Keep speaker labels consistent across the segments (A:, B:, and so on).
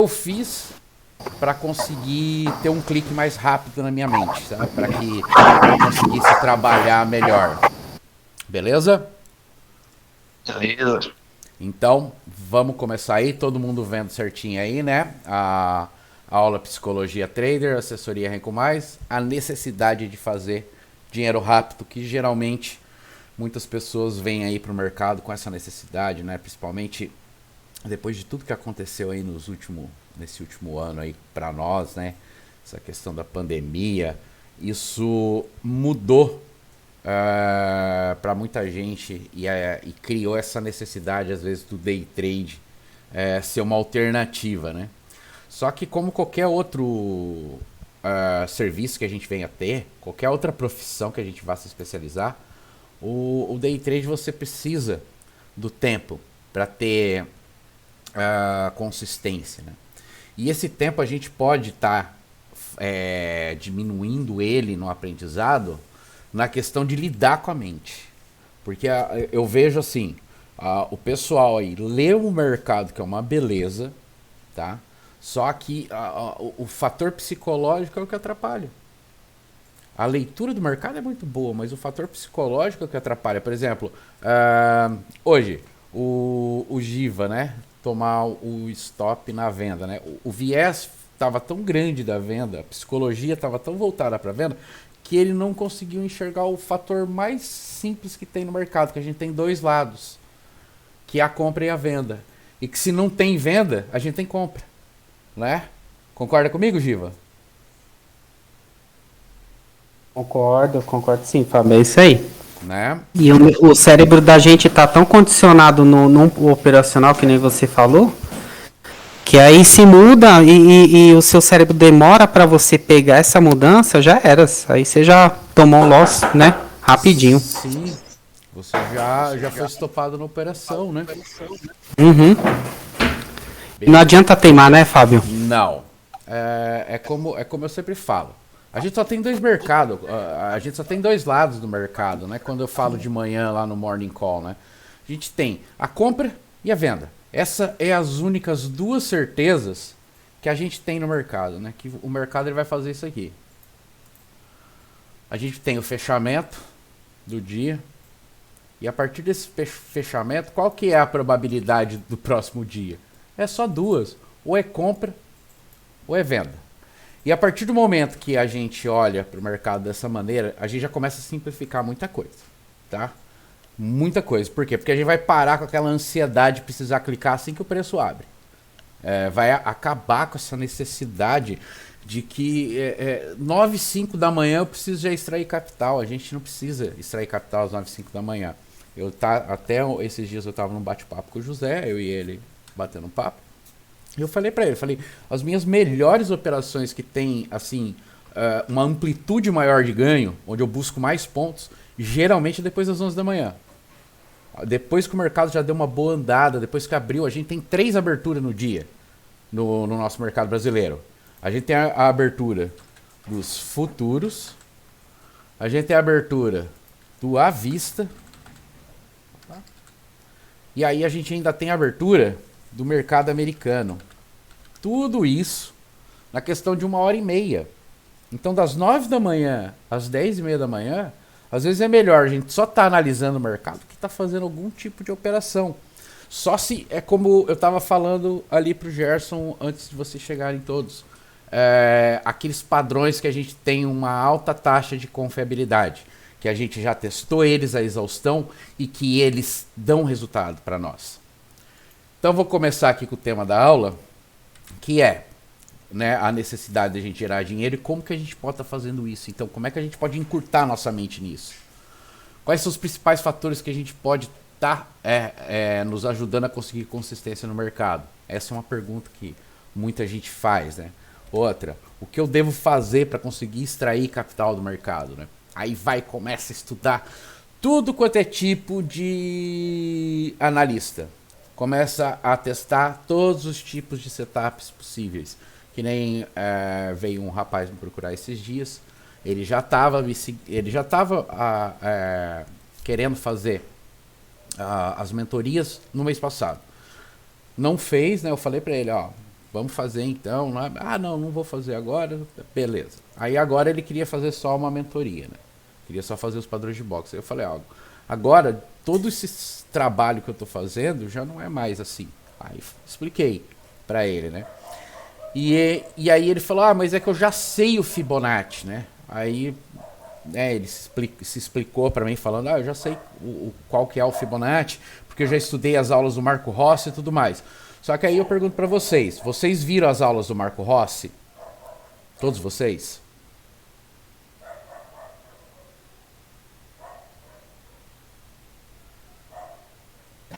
A: eu fiz para conseguir ter um clique mais rápido na minha mente, sabe? Para que eu conseguisse trabalhar melhor. Beleza?
B: Beleza.
A: Então, vamos começar aí, todo mundo vendo certinho aí, né? A aula Psicologia Trader, assessoria Renko Mais, a necessidade de fazer dinheiro rápido, que geralmente muitas pessoas vêm aí pro mercado com essa necessidade, né? Principalmente depois de tudo que aconteceu aí nesse último ano aí para nós, né? Essa questão da pandemia, isso mudou para muita gente e criou essa necessidade às vezes do day trade ser uma alternativa, né? Só que como qualquer outro serviço que a gente venha a ter, qualquer outra profissão que a gente vá se especializar, o day trade você precisa do tempo para ter consistência, né? E esse tempo a gente pode estar diminuindo ele no aprendizado na questão de lidar com a mente. Porque eu vejo assim, o pessoal aí lê o mercado, que é uma beleza, tá? Só que o fator psicológico é o que atrapalha. A leitura do mercado é muito boa, mas o fator psicológico é o que atrapalha. Por exemplo, hoje, o Giva, né? Tomar o stop na venda, né? O viés estava tão grande da venda, a psicologia estava tão voltada para a venda, que ele não conseguiu enxergar o fator mais simples que tem no mercado, que a gente tem dois lados, que é a compra e a venda. E que se não tem venda, a gente tem compra, né? Concorda comigo, Giva?
C: Concordo sim, Fábio, é isso aí.
A: Né?
C: E o cérebro da gente tá tão condicionado no operacional, que nem você falou, que aí se muda e o seu cérebro demora para você pegar essa mudança, já era. Aí você já tomou um loss, né? Rapidinho.
A: Sim, você já foi estopado na operação, né?
C: Uhum. Não adianta teimar, né, Fábio?
A: Não. É como eu sempre falo. A gente só tem dois mercados, a gente só tem dois lados do mercado, né? Quando eu falo de manhã lá no Morning Call, né? A gente tem a compra e a venda. Essa é as únicas duas certezas que a gente tem no mercado, né? Que o mercado ele vai fazer isso aqui. A gente tem o fechamento do dia. E a partir desse fechamento, qual que é a probabilidade do próximo dia? É só duas. Ou é compra ou é venda. E a partir do momento que a gente olha para o mercado dessa maneira, a gente já começa a simplificar muita coisa, tá? Muita coisa. Por quê? Porque a gente vai parar com aquela ansiedade de precisar clicar assim que o preço abre. Vai acabar com essa necessidade de que 9 e 5 da manhã eu preciso já extrair capital. A gente não precisa extrair capital às 9 e 5 da manhã. Até esses dias eu estava num bate-papo com o José, eu e ele batendo um papo. E eu falei pra ele, as minhas melhores operações que tem, assim, uma amplitude maior de ganho, onde eu busco mais pontos, geralmente depois das 11 da manhã. Depois que o mercado já deu uma boa andada, depois que abriu, a gente tem 3 aberturas no dia, no nosso mercado brasileiro. A gente tem a abertura dos futuros, a gente tem a abertura do à vista, e aí a gente ainda tem a abertura do mercado americano. Tudo isso na questão de 1h30. Então, das 9 da manhã às 10h30 da manhã, às vezes é melhor a gente só estar analisando o mercado que estar fazendo algum tipo de operação. Só se é como eu estava falando ali pro Gerson antes de vocês chegarem todos. Aqueles padrões que a gente tem uma alta taxa de confiabilidade, que a gente já testou eles à exaustão e que eles dão resultado para nós. Então vou começar aqui com o tema da aula, que é, né, a necessidade de a gente gerar dinheiro e como que a gente pode estar fazendo isso. Então, como é que a gente pode encurtar nossa mente nisso? Quais são os principais fatores que a gente pode estar nos ajudando a conseguir consistência no mercado? Essa é uma pergunta que muita gente faz, né? Outra, o que eu devo fazer para conseguir extrair capital do mercado, né? Aí começa a estudar tudo quanto é tipo de analista. Começa a testar todos os tipos de setups possíveis. Que nem veio um rapaz me procurar esses dias. Ele já estava querendo fazer as mentorias no mês passado. Não fez, né? Eu falei para ele, vamos fazer então. Ah, não vou fazer agora, beleza. Aí agora ele queria fazer só uma mentoria, né? Queria só fazer os padrões de boxe. Aí eu falei, ó, agora todo esse trabalho que eu tô fazendo já não é mais assim. Aí expliquei pra ele, né? E aí ele falou, mas é que eu já sei o Fibonacci, né? Aí ele se explicou pra mim falando, eu já sei qual que é o Fibonacci, porque eu já estudei as aulas do Marco Rossi e tudo mais. Só que aí eu pergunto pra vocês, vocês viram as aulas do Marco Rossi? Todos vocês?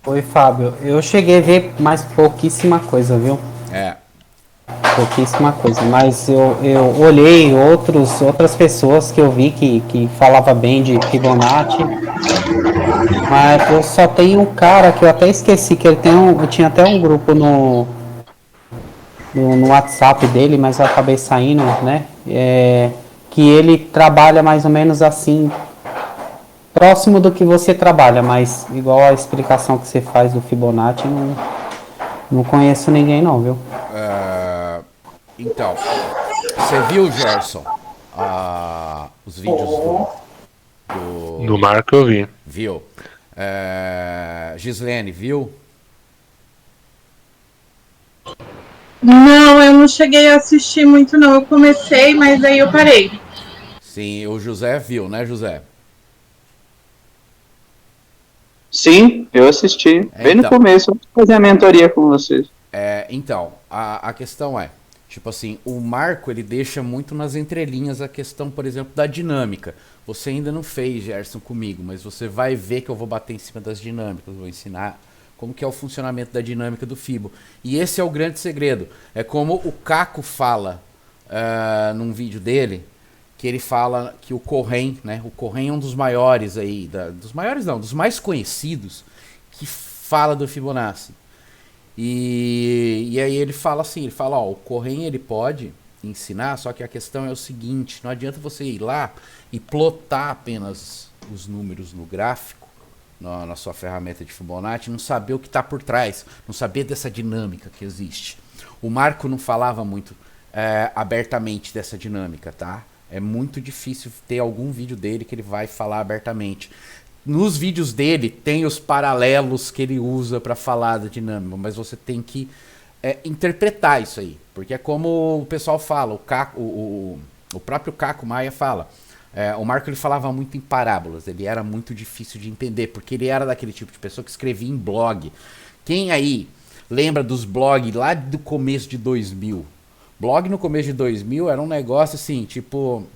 C: Oi, Fábio. Eu cheguei a ver mais pouquíssima coisa, viu?
A: É.
C: Pouquíssima coisa. Mas eu olhei outras pessoas que eu vi que falava bem de Fibonacci. Mas eu só tenho um cara que eu até esqueci, que ele tem eu tinha até um grupo no WhatsApp dele, mas eu acabei saindo, né? Que ele trabalha mais ou menos assim, próximo do que você trabalha, mas igual a explicação que você faz do Fibonacci, não conheço ninguém não, viu?
A: Então, você viu, Gerson, os vídeos
B: Do Marco eu vi.
A: Viu? Gislene, viu?
D: Não, eu não cheguei a assistir muito não. Eu comecei, mas aí eu parei.
A: Sim, o José viu, né, José?
E: Sim, eu assisti. Bem no
A: Então.
E: começo, antes de fazer a mentoria com vocês.
A: Então, a questão é, tipo assim, o Marco, ele deixa muito nas entrelinhas a questão, por exemplo, da dinâmica. Você ainda não fez, Gerson, comigo, mas você vai ver que eu vou bater em cima das dinâmicas, vou ensinar como que é o funcionamento da dinâmica do Fibo. E esse é o grande segredo. É como o Caco fala num vídeo dele, que ele fala que o Corren, né? O Corren é um dos maiores aí, dos maiores não, dos mais conhecidos, que fala do Fibonacci. E aí ele fala assim, ele fala, o Corren ele pode ensinar, só que a questão é o seguinte, não adianta você ir lá e plotar apenas os números no gráfico, na sua ferramenta de Fibonacci, não saber o que está por trás, não saber dessa dinâmica que existe. O Marco não falava muito abertamente dessa dinâmica, tá? É muito difícil ter algum vídeo dele que ele vai falar abertamente. Nos vídeos dele tem os paralelos que ele usa para falar da dinâmica, mas você tem que interpretar isso aí, porque é como o pessoal fala, o próprio Caco Maia fala, o Marco ele falava muito em parábolas, ele era muito difícil de entender, porque ele era daquele tipo de pessoa que escrevia em blog. Quem aí lembra dos blogs lá do começo de 2000? Blog no começo de 2000 era um negócio assim, tipo,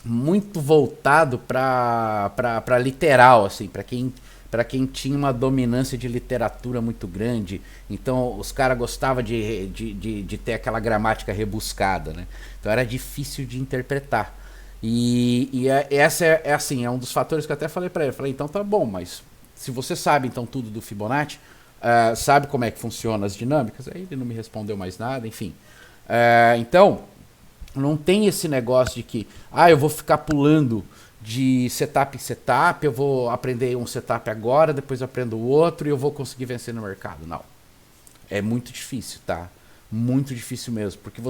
A: muito voltado para literal, assim, para quem tinha uma dominância de literatura muito grande. Então os caras gostavam de ter aquela gramática rebuscada, né? Então era difícil de interpretar. Essa assim, é um dos fatores que eu até falei para ele. Falei, então tá bom, mas se você sabe então tudo do Fibonacci, sabe como é que funciona as dinâmicas? Aí ele não me respondeu mais nada, enfim. Então, não tem esse negócio de que, eu vou ficar pulando de setup em setup, eu vou aprender um setup agora, depois eu aprendo o outro e eu vou conseguir vencer no mercado. Não. É muito difícil, tá? Muito difícil mesmo, porque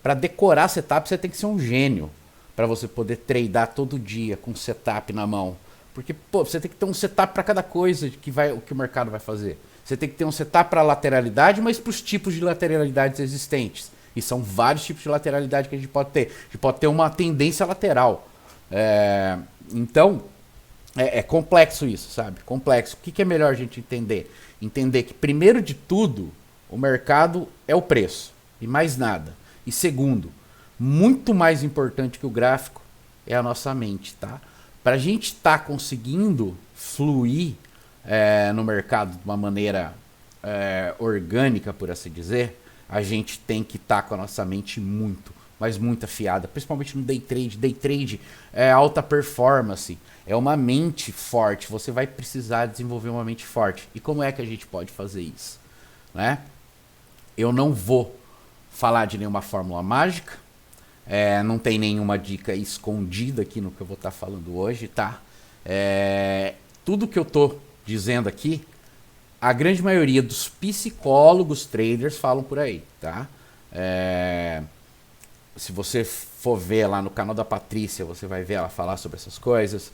A: para decorar setup, você tem que ser um gênio para você poder tradear todo dia com setup na mão. Porque, você tem que ter um setup para cada coisa que o mercado vai fazer. Você tem que ter um setup para lateralidade, mas para os tipos de lateralidades existentes. E são vários tipos de lateralidade que a gente pode ter. A gente pode ter uma tendência lateral. Então, é complexo isso, sabe? Complexo. O que é melhor a gente entender? Entender que, primeiro de tudo, o mercado é o preço. E mais nada. E segundo, muito mais importante que o gráfico é a nossa mente, tá? Para a gente estar conseguindo fluir no mercado de uma maneira orgânica, por assim dizer, a gente tem que estar com a nossa mente muito, mas muito afiada, principalmente no day trade. Day trade é alta performance, é uma mente forte, você vai precisar desenvolver uma mente forte. E como é que a gente pode fazer isso? Né? Eu não vou falar de nenhuma fórmula mágica, não tem nenhuma dica escondida aqui no que eu vou estar falando hoje, tá? Tudo que eu tô dizendo aqui, a grande maioria dos psicólogos traders falam por aí, tá? Se você for ver lá no canal da Patrícia, você vai ver ela falar sobre essas coisas.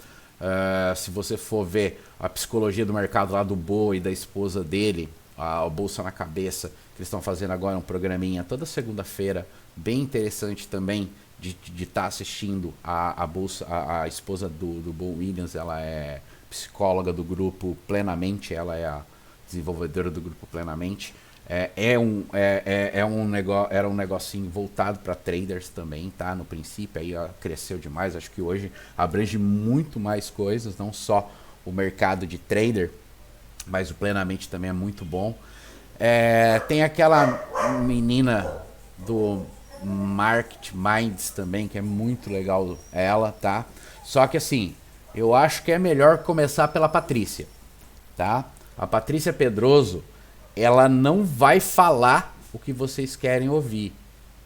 A: Se você for ver a psicologia do mercado lá do Bo e da esposa dele, a Bolsa na Cabeça, que eles estão fazendo agora um programinha toda segunda-feira, bem interessante também de estar assistindo a esposa do Bo Williams. Ela é psicóloga do grupo Plenamente, ela é a desenvolvedora do grupo Plenamente. Era um negocinho voltado para traders também, tá? No princípio, aí cresceu demais. Acho que hoje abrange muito mais coisas, não só o mercado de trader, mas o Plenamente também é muito bom. Tem aquela menina do Market Minds também, que é muito legal ela, tá? Só que assim, eu acho que é melhor começar pela Patrícia, tá? A Patrícia Pedroso, ela não vai falar o que vocês querem ouvir.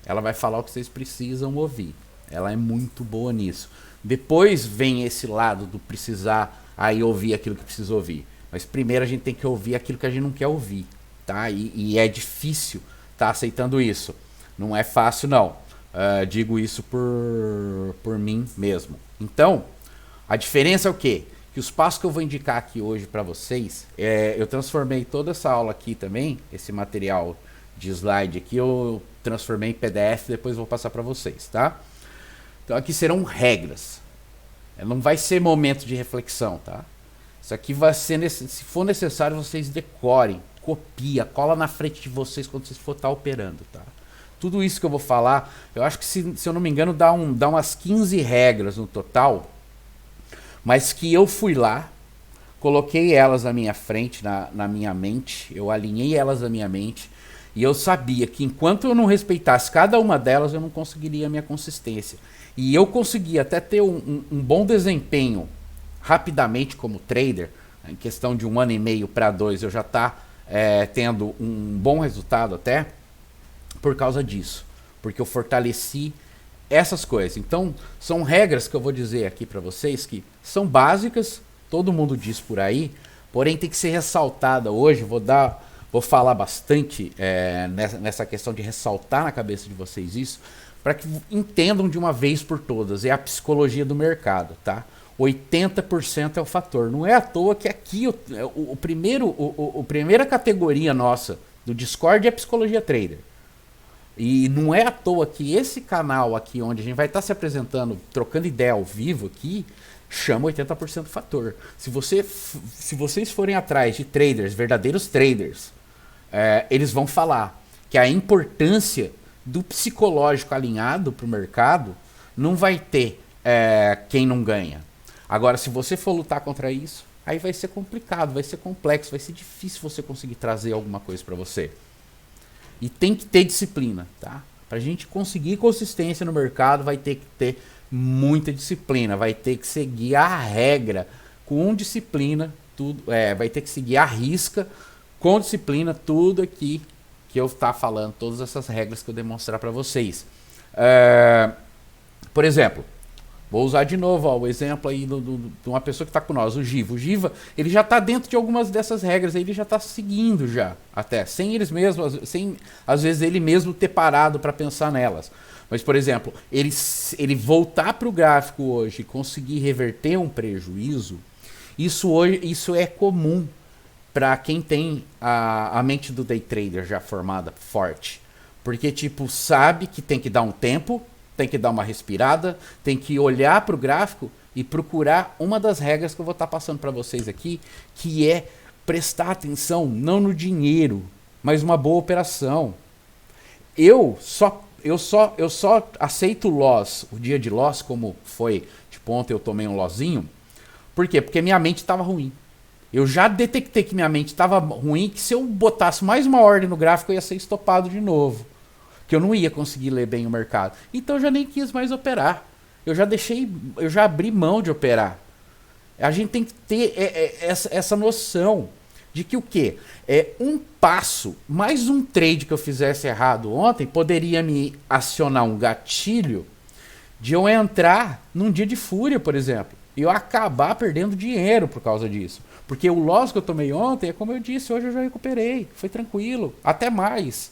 A: Ela vai falar o que vocês precisam ouvir. Ela é muito boa nisso. Depois vem esse lado do precisar aí ouvir aquilo que precisa ouvir. Mas primeiro a gente tem que ouvir aquilo que a gente não quer ouvir, tá? E é difícil tá aceitando isso. Não é fácil, não. Digo isso por mim mesmo. Então, a diferença é o quê? Que os passos que eu vou indicar aqui hoje para vocês, eu transformei toda essa aula aqui também, esse material de slide aqui, eu transformei em PDF, depois vou passar para vocês, tá? Então aqui serão regras. Não vai ser momento de reflexão, tá? Isso aqui vai ser, se for necessário, vocês decorem, copia, cola na frente de vocês quando vocês for estar operando, tá? Tudo isso que eu vou falar, eu acho que se eu não me engano dá umas 15 regras no total, mas que eu fui lá, coloquei elas na minha frente, na minha mente, eu alinhei elas na minha mente, e eu sabia que enquanto eu não respeitasse cada uma delas, eu não conseguiria a minha consistência. E eu consegui até ter um bom desempenho rapidamente como trader, em questão de 1 ano e meio para 2, eu já tendo um bom resultado até, por causa disso, porque eu fortaleci essas coisas. Então, são regras que eu vou dizer aqui para vocês que são básicas, todo mundo diz por aí, porém tem que ser ressaltada hoje. Vou falar bastante nessa questão de ressaltar na cabeça de vocês isso, para que entendam de uma vez por todas. É a psicologia do mercado, tá? 80% é o fator. Não é à toa que aqui a primeira categoria nossa do Discord é a psicologia trader. E não é à toa que esse canal aqui, onde a gente vai estar se apresentando, trocando ideia ao vivo aqui, chama 80% fator. Se vocês forem atrás de traders, verdadeiros traders, eles vão falar que a importância do psicológico alinhado para o mercado não vai ter quem não ganha. Agora, se você for lutar contra isso, aí vai ser complicado, vai ser complexo, vai ser difícil você conseguir trazer alguma coisa para você. E tem que ter disciplina, tá? Pra gente conseguir consistência no mercado, vai ter que ter muita disciplina, vai ter que seguir a regra com disciplina, tudo, vai ter que seguir a risca com disciplina, tudo aqui que eu tá falando, todas essas regras que eu demonstrar para vocês. Por exemplo, vou usar de novo o exemplo aí de uma pessoa que está com nós, o Giva. O Giva, ele já está dentro de algumas dessas regras, ele já está seguindo já, até, sem às vezes ele mesmo ter parado para pensar nelas. Mas, por exemplo, ele voltar para o gráfico hoje e conseguir reverter um prejuízo, isso é comum para quem tem a mente do day trader já formada, forte. Porque, tipo, sabe que tem que dar um tempo, tem que dar uma respirada, tem que olhar para o gráfico e procurar uma das regras que eu vou estar passando para vocês aqui, que é prestar atenção não no dinheiro, mas uma boa operação. Eu só aceito loss, o dia de loss, como foi, tipo, ontem eu tomei um lossinho. Por quê? Porque minha mente estava ruim. Eu já detectei que minha mente estava ruim, que se eu botasse mais uma ordem no gráfico eu ia ser estopado de novo, que eu não ia conseguir ler bem o mercado. Então eu já nem quis mais operar. Eu já abri mão de operar. A gente tem que ter essa noção de que o quê? Um passo, mais um trade que eu fizesse errado ontem, poderia me acionar um gatilho de eu entrar num dia de fúria, por exemplo, e eu acabar perdendo dinheiro por causa disso. Porque o loss que eu tomei ontem, é como eu disse, hoje eu já recuperei, foi tranquilo, até mais.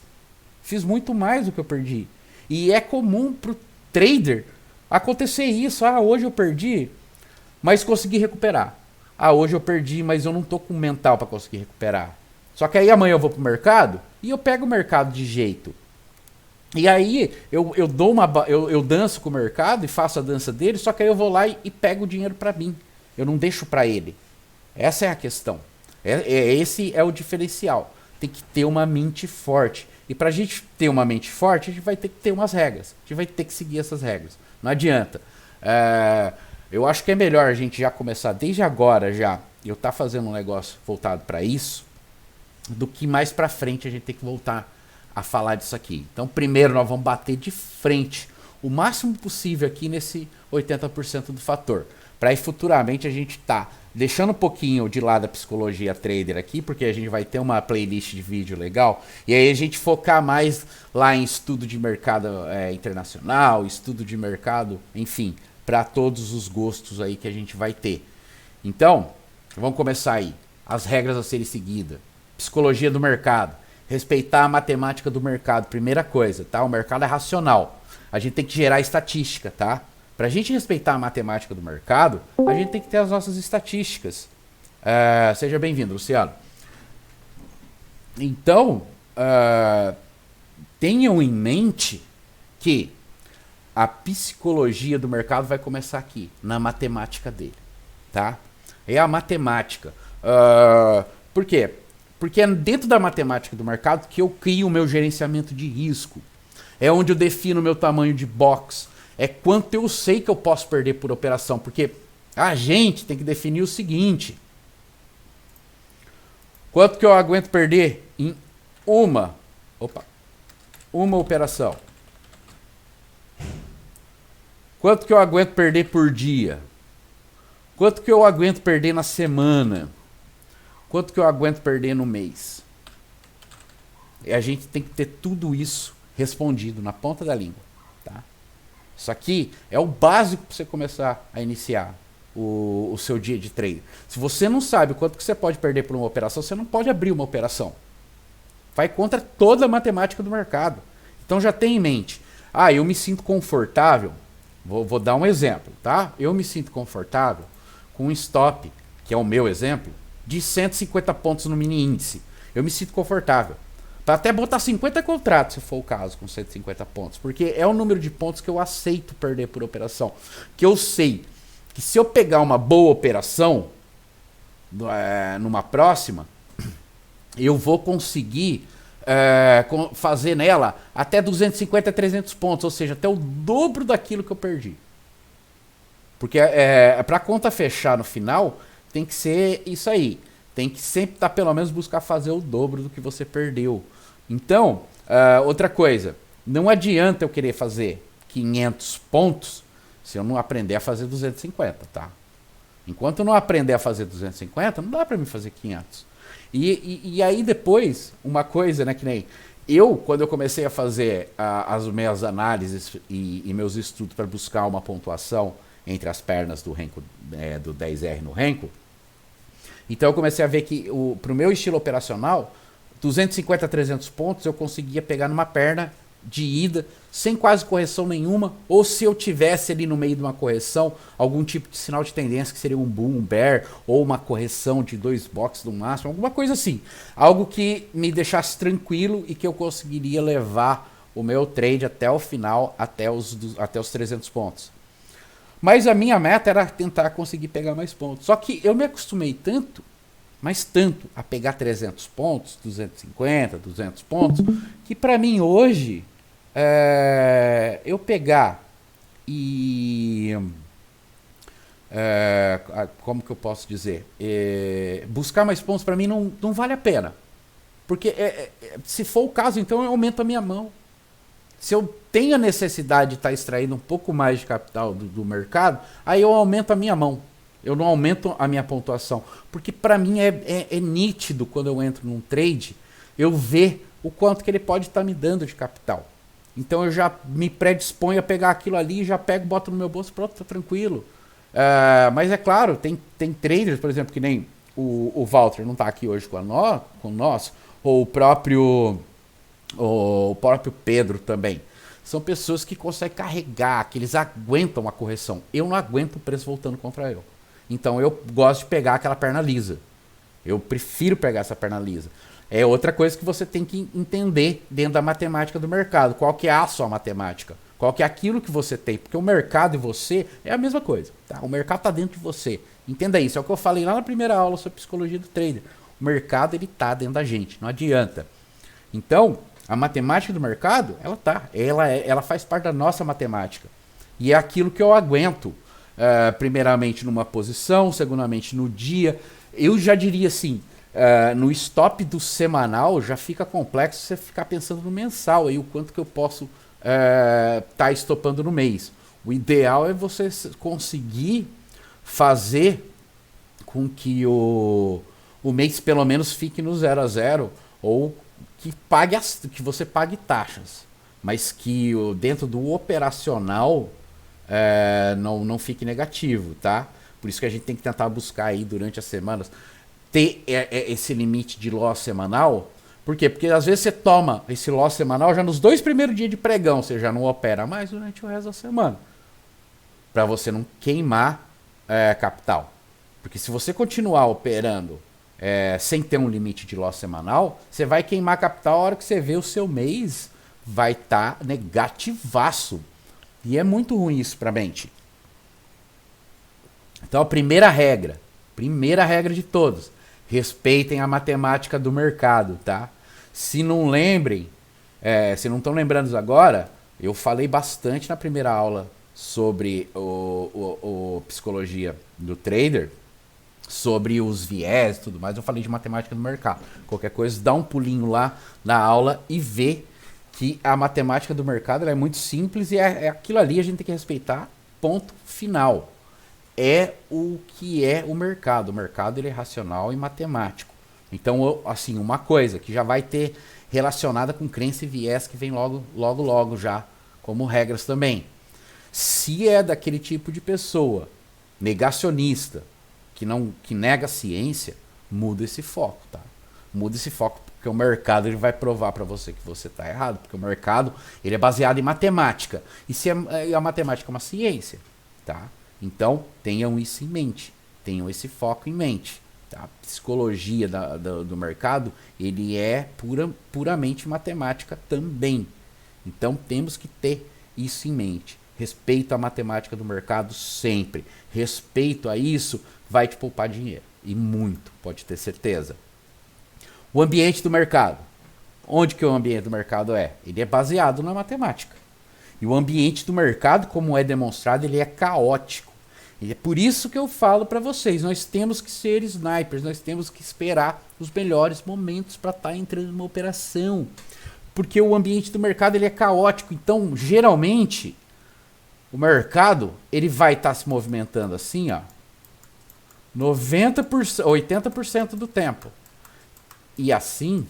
A: Fiz muito mais do que eu perdi. E é comum pro trader acontecer isso. Ah, hoje eu perdi, mas consegui recuperar. Ah, hoje eu perdi, mas eu não tô com mental para conseguir recuperar. Só que aí amanhã eu vou pro mercado e eu pego o mercado de jeito. E aí eu dou eu danço com o mercado e faço a dança dele, só que aí eu vou lá e pego o dinheiro para mim. Eu não deixo para ele. Essa é a questão. Esse é o diferencial. Tem que ter uma mente forte. E pra gente ter uma mente forte, a gente vai ter que ter umas regras. A gente vai ter que seguir essas regras. Não adianta. Eu acho que é melhor a gente já começar desde agora já. Eu tá fazendo um negócio voltado para isso, do que mais pra frente a gente tem que voltar a falar disso aqui. Então primeiro nós vamos bater de frente o máximo possível aqui nesse 80% do fator. Para aí futuramente a gente tá deixando um pouquinho de lado a psicologia trader aqui, porque a gente vai ter uma playlist de vídeo legal, e aí a gente focar mais lá em estudo de mercado internacional, estudo de mercado, enfim, para todos os gostos aí que a gente vai ter. Então, vamos começar aí. As regras a serem seguidas. Psicologia do mercado. Respeitar a matemática do mercado. Primeira coisa, tá? O mercado é racional. A gente tem que gerar estatística, tá? Pra gente respeitar a matemática do mercado, a gente tem que ter as nossas estatísticas. Seja bem-vindo, Luciano. Então, tenham em mente que a psicologia do mercado vai começar aqui, na matemática dele, tá? É a matemática. Por quê? Porque é dentro da matemática do mercado que eu crio o meu gerenciamento de risco. É onde eu defino o meu tamanho de box. É quanto eu sei que eu posso perder por operação. Porque a gente tem que definir o seguinte. Quanto que eu aguento perder em uma operação? Quanto que eu aguento perder por dia? Quanto que eu aguento perder na semana? Quanto que eu aguento perder no mês? E a gente tem que ter tudo isso respondido na ponta da língua, tá? Isso aqui é o básico para você começar a iniciar o seu dia de trade. Se você não sabe quanto que você pode perder por uma operação, você não pode abrir uma operação. Vai contra toda a matemática do mercado. Então já tenha em mente. Eu me sinto confortável. Vou dar um exemplo, tá? Eu me sinto confortável com um stop, que é o meu exemplo, de 150 pontos no mini índice. Eu me sinto confortável. Para até botar 50 contratos, se for o caso, com 150 pontos. Porque é o número de pontos que eu aceito perder por operação. Que eu sei que se eu pegar uma boa operação numa próxima, eu vou conseguir fazer nela até 250 a 300 pontos. Ou seja, até o dobro daquilo que eu perdi. Porque para a conta fechar no final, tem que ser isso aí. Tem que sempre pelo menos buscar fazer o dobro do que você perdeu. Então, outra coisa. Não adianta eu querer fazer 500 pontos se eu não aprender a fazer 250, tá? Enquanto eu não aprender a fazer 250, não dá para mim fazer 500. E aí depois, uma coisa, né, que nem quando eu comecei a fazer as minhas análises e meus estudos para buscar uma pontuação entre as pernas do Renko, do 10R no Renko, então eu comecei a ver que pro meu estilo operacional, 250 a 300 pontos eu conseguia pegar numa perna de ida, sem quase correção nenhuma, ou se eu tivesse ali no meio de uma correção, algum tipo de sinal de tendência, que seria um boom, um bear, ou uma correção de 2 boxes no máximo, alguma coisa assim. Algo que me deixasse tranquilo e que eu conseguiria levar o meu trade até o final, até os 300 pontos. Mas a minha meta era tentar conseguir pegar mais pontos. Só que eu me acostumei tanto, mas tanto, a pegar 300 pontos, 250, 200 pontos, que para mim hoje, eu pegar e... como que eu posso dizer? Buscar mais pontos para mim não vale a pena. Porque se for o caso, então eu aumento a minha mão. Se eu tenho a necessidade de estar extraindo um pouco mais de capital do mercado, aí eu aumento a minha mão. Eu não aumento a minha pontuação. Porque para mim é nítido quando eu entro num trade, eu ver o quanto que ele pode estar me dando de capital. Então eu já me predisponho a pegar aquilo ali, já pego, boto no meu bolso, pronto, tá tranquilo. Mas é claro, tem traders, por exemplo, que nem o Walter não está aqui hoje com nós, ou o próprio o próprio Pedro também. São pessoas que conseguem carregar, que eles aguentam a correção. Eu não aguento o preço voltando contra eu. Então eu gosto de pegar aquela perna lisa. Eu prefiro pegar essa perna lisa. É outra coisa que você tem que entender dentro da matemática do mercado. Qual que é a sua matemática? Qual que é aquilo que você tem? Porque o mercado e você é a mesma coisa. Tá? O mercado está dentro de você. Entenda isso. É o que eu falei lá na primeira aula sobre psicologia do trader. O mercado ele está dentro da gente. Não adianta. Então, a matemática do mercado, ela faz parte da nossa matemática. E é aquilo que eu aguento. Primeiramente numa posição, segundamente no dia. Eu já diria assim, no stop do semanal já fica complexo você ficar pensando no mensal, aí o quanto que eu posso tá estopando no mês. O ideal é você conseguir fazer com que o mês pelo menos fique no 0 a 0 ou que você pague taxas, mas que dentro do operacional não fique negativo, tá? Por isso que a gente tem que tentar buscar aí durante as semanas ter esse limite de loss semanal. Por quê? Porque às vezes você toma esse loss semanal já nos 2 primeiros dias de pregão, você já não opera mais durante o resto da semana, para você não queimar capital. Porque se você continuar operando sem ter um limite de loss semanal, você vai queimar capital a hora que você vê o seu mês vai estar negativaço. E é muito ruim isso para a mente. Então a primeira regra de todos, respeitem a matemática do mercado, tá? Se não lembrem, se não estão lembrando agora, eu falei bastante na primeira aula sobre o psicologia do trader, sobre os viés e tudo mais. Eu falei de matemática do mercado. Qualquer coisa, dá um pulinho lá na aula e vê que a matemática do mercado ela é muito simples e é aquilo ali, a gente tem que respeitar, ponto final. É o que é o mercado. O mercado ele é racional e matemático. Então, assim, uma coisa que já vai ter relacionada com crença e viés que vem logo já, como regras também. Se é daquele tipo de pessoa negacionista, que nega a ciência, muda esse foco, tá? Muda esse foco, porque o mercado ele vai provar para você que você está errado, porque o mercado ele é baseado em matemática. E se a matemática é uma ciência, tá? Então, tenham isso em mente, tenham esse foco em mente. Tá? A psicologia do mercado, ele é puramente matemática também. Então, temos que ter isso em mente. Respeito à matemática do mercado sempre. Respeito a isso vai te poupar dinheiro. E muito, pode ter certeza. O ambiente do mercado. Onde que o ambiente do mercado é? Ele é baseado na matemática. E o ambiente do mercado, como é demonstrado, ele é caótico. E é por isso que eu falo para vocês, nós temos que ser snipers, nós temos que esperar os melhores momentos para estar entrando numa operação. Porque o ambiente do mercado ele é caótico. Então, geralmente, o mercado ele vai estar se movimentando assim, ó, 90%, 80% do tempo. E assim,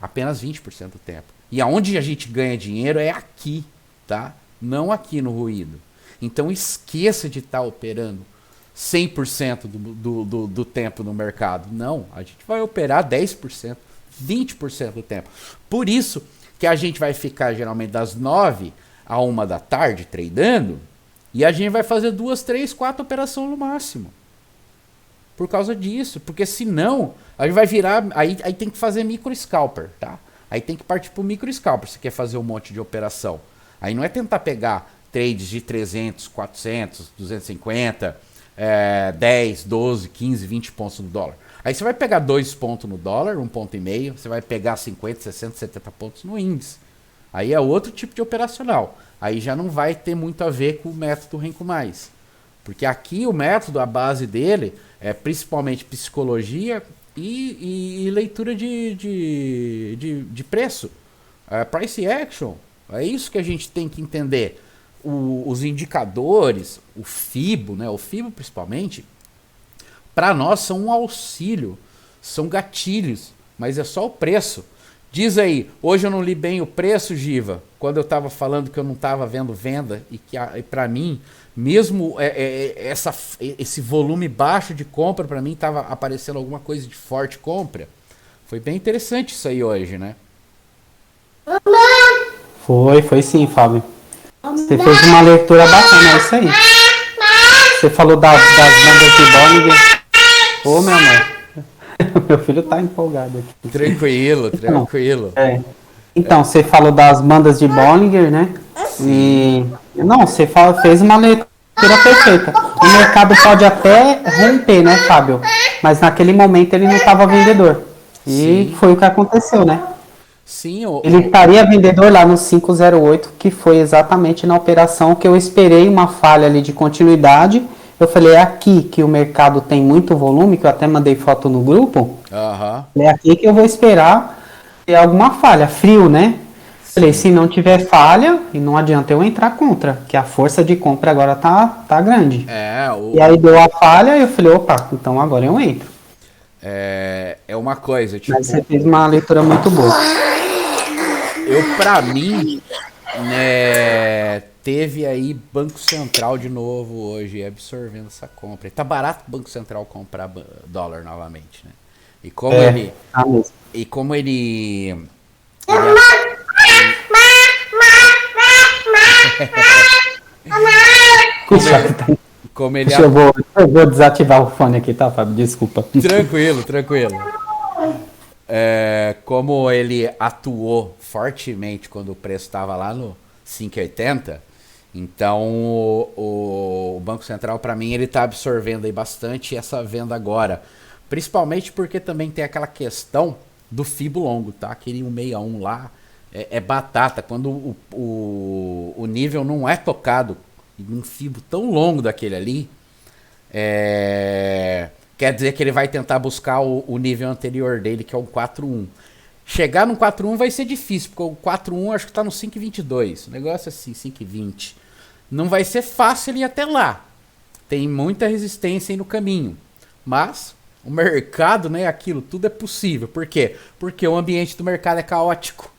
A: apenas 20% do tempo. E aonde a gente ganha dinheiro é aqui, tá? Não aqui no ruído. Então esqueça de estar operando 100% do tempo no mercado. Não, a gente vai operar 10%, 20% do tempo. Por isso que a gente vai ficar geralmente das 9 a 1 da tarde tradando e a gente vai fazer 2, 3, 4 operações no máximo. Por causa disso, porque senão a gente vai virar, aí tem que fazer micro scalper, tá? Aí tem que partir para o micro scalper se quer fazer um monte de operação. Aí não é tentar pegar trades de 300, 400, 250, 10, 12, 15, 20 pontos no dólar. Aí você vai pegar 2 pontos no dólar, 1,5 ponto, você vai pegar 50, 60, 70 pontos no índice. Aí é outro tipo de operacional. Aí já não vai ter muito a ver com o método Renko Mais. Porque aqui o método, a base dele, é principalmente psicologia e leitura de preço. Price action. É isso que a gente tem que entender. Os indicadores, o FIBO, né, o FIBO principalmente, para nós são um auxílio, são gatilhos, mas é só o preço. Diz aí, hoje eu não li bem o preço, Giva, quando eu estava falando que eu não estava vendo venda e que para mim, mesmo esse volume baixo de compra, para mim estava aparecendo alguma coisa de forte compra. Foi bem interessante isso aí hoje, né?
C: Foi sim, Fábio. Você fez uma leitura bacana, é isso aí. Você falou das bandas de Bollinger. Ô, meu amor. Meu filho tá empolgado aqui.
A: Tranquilo,
C: Então,
A: tranquilo.
C: Então, você falou das bandas de Bollinger, né? E. Não, você fez uma leitura perfeita. O mercado pode até romper, né, Fábio? Mas naquele momento ele não estava vendedor. E
A: Sim.
C: foi o que aconteceu, né?
A: Sim,
C: Ele estaria vendedor lá no 508, que foi exatamente na operação que eu esperei uma falha ali de continuidade. Eu falei, é aqui que o mercado tem muito volume, que eu até mandei foto no grupo.
A: aham.
C: É aqui que eu vou esperar ter alguma falha. Frio, né? Falei, se não tiver falha, e não adianta eu entrar contra, que a força de compra agora tá grande. E aí deu a falha e eu falei, opa, então agora eu entro.
A: É uma coisa, tipo,
C: Mas você fez uma leitura muito boa.
A: pra mim, né, teve aí Banco Central de novo hoje absorvendo essa compra. E tá barato o Banco Central comprar dólar novamente, né? E como ele.
C: Tá mesmo.
A: E como ele. Como ele.
C: Deixa eu vou desativar o fone aqui, tá, Fábio? Desculpa.
A: Tranquilo, tranquilo. Como ele atuou fortemente quando o preço estava lá no 5,80, então o Banco Central, para mim, ele está absorvendo aí bastante essa venda agora. Principalmente porque também tem aquela questão do FIBO longo, tá? Aquele 161 lá é batata. Quando o nível não é tocado em um FIBO tão longo daquele ali, quer dizer que ele vai tentar buscar o nível anterior dele, que é o 4.1. Chegar no 4.1 vai ser difícil, porque o 4.1 acho que tá no 5.22. O negócio é assim, 5.20. Não vai ser fácil ir até lá. Tem muita resistência aí no caminho. Mas o mercado, né, aquilo, tudo é possível. Por quê? Porque o ambiente do mercado é caótico.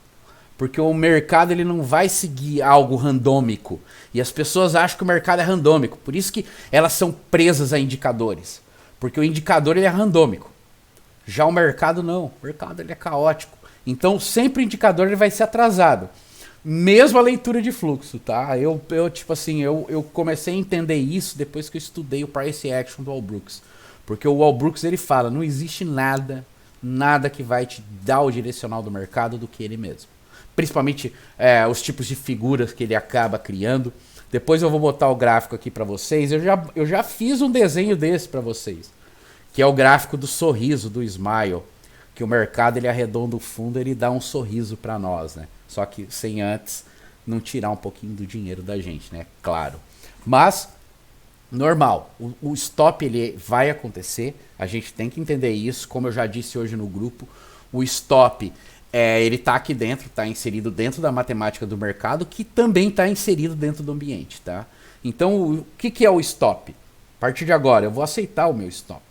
A: Porque o mercado ele não vai seguir algo randômico. E as pessoas acham que o mercado é randômico. Por isso que elas são presas a indicadores. Porque o indicador ele é randômico. Já o mercado não. O mercado ele é caótico. Então sempre o indicador ele vai ser atrasado. Mesmo a leitura de fluxo, tá? Eu tipo assim, eu comecei a entender isso depois que eu estudei o Price Action do Walbrooks. Porque o Walbrooks ele fala, não existe nada que vai te dar o direcional do mercado do que ele mesmo. Principalmente os tipos de figuras que ele acaba criando. Depois eu vou botar o gráfico aqui para vocês. Eu já fiz um desenho desse para vocês. Que é o gráfico do sorriso, do smile. Que o mercado ele arredonda o fundo e ele dá um sorriso para nós, né? Só que sem antes não tirar um pouquinho do dinheiro da gente, né? Claro. Mas, normal. O stop ele vai acontecer. A gente tem que entender isso. Como eu já disse hoje no grupo, o stop... ele está aqui dentro, está inserido dentro da matemática do mercado, que também está inserido dentro do ambiente, tá? Então, o que é o stop? A partir de agora, eu vou aceitar o meu stop.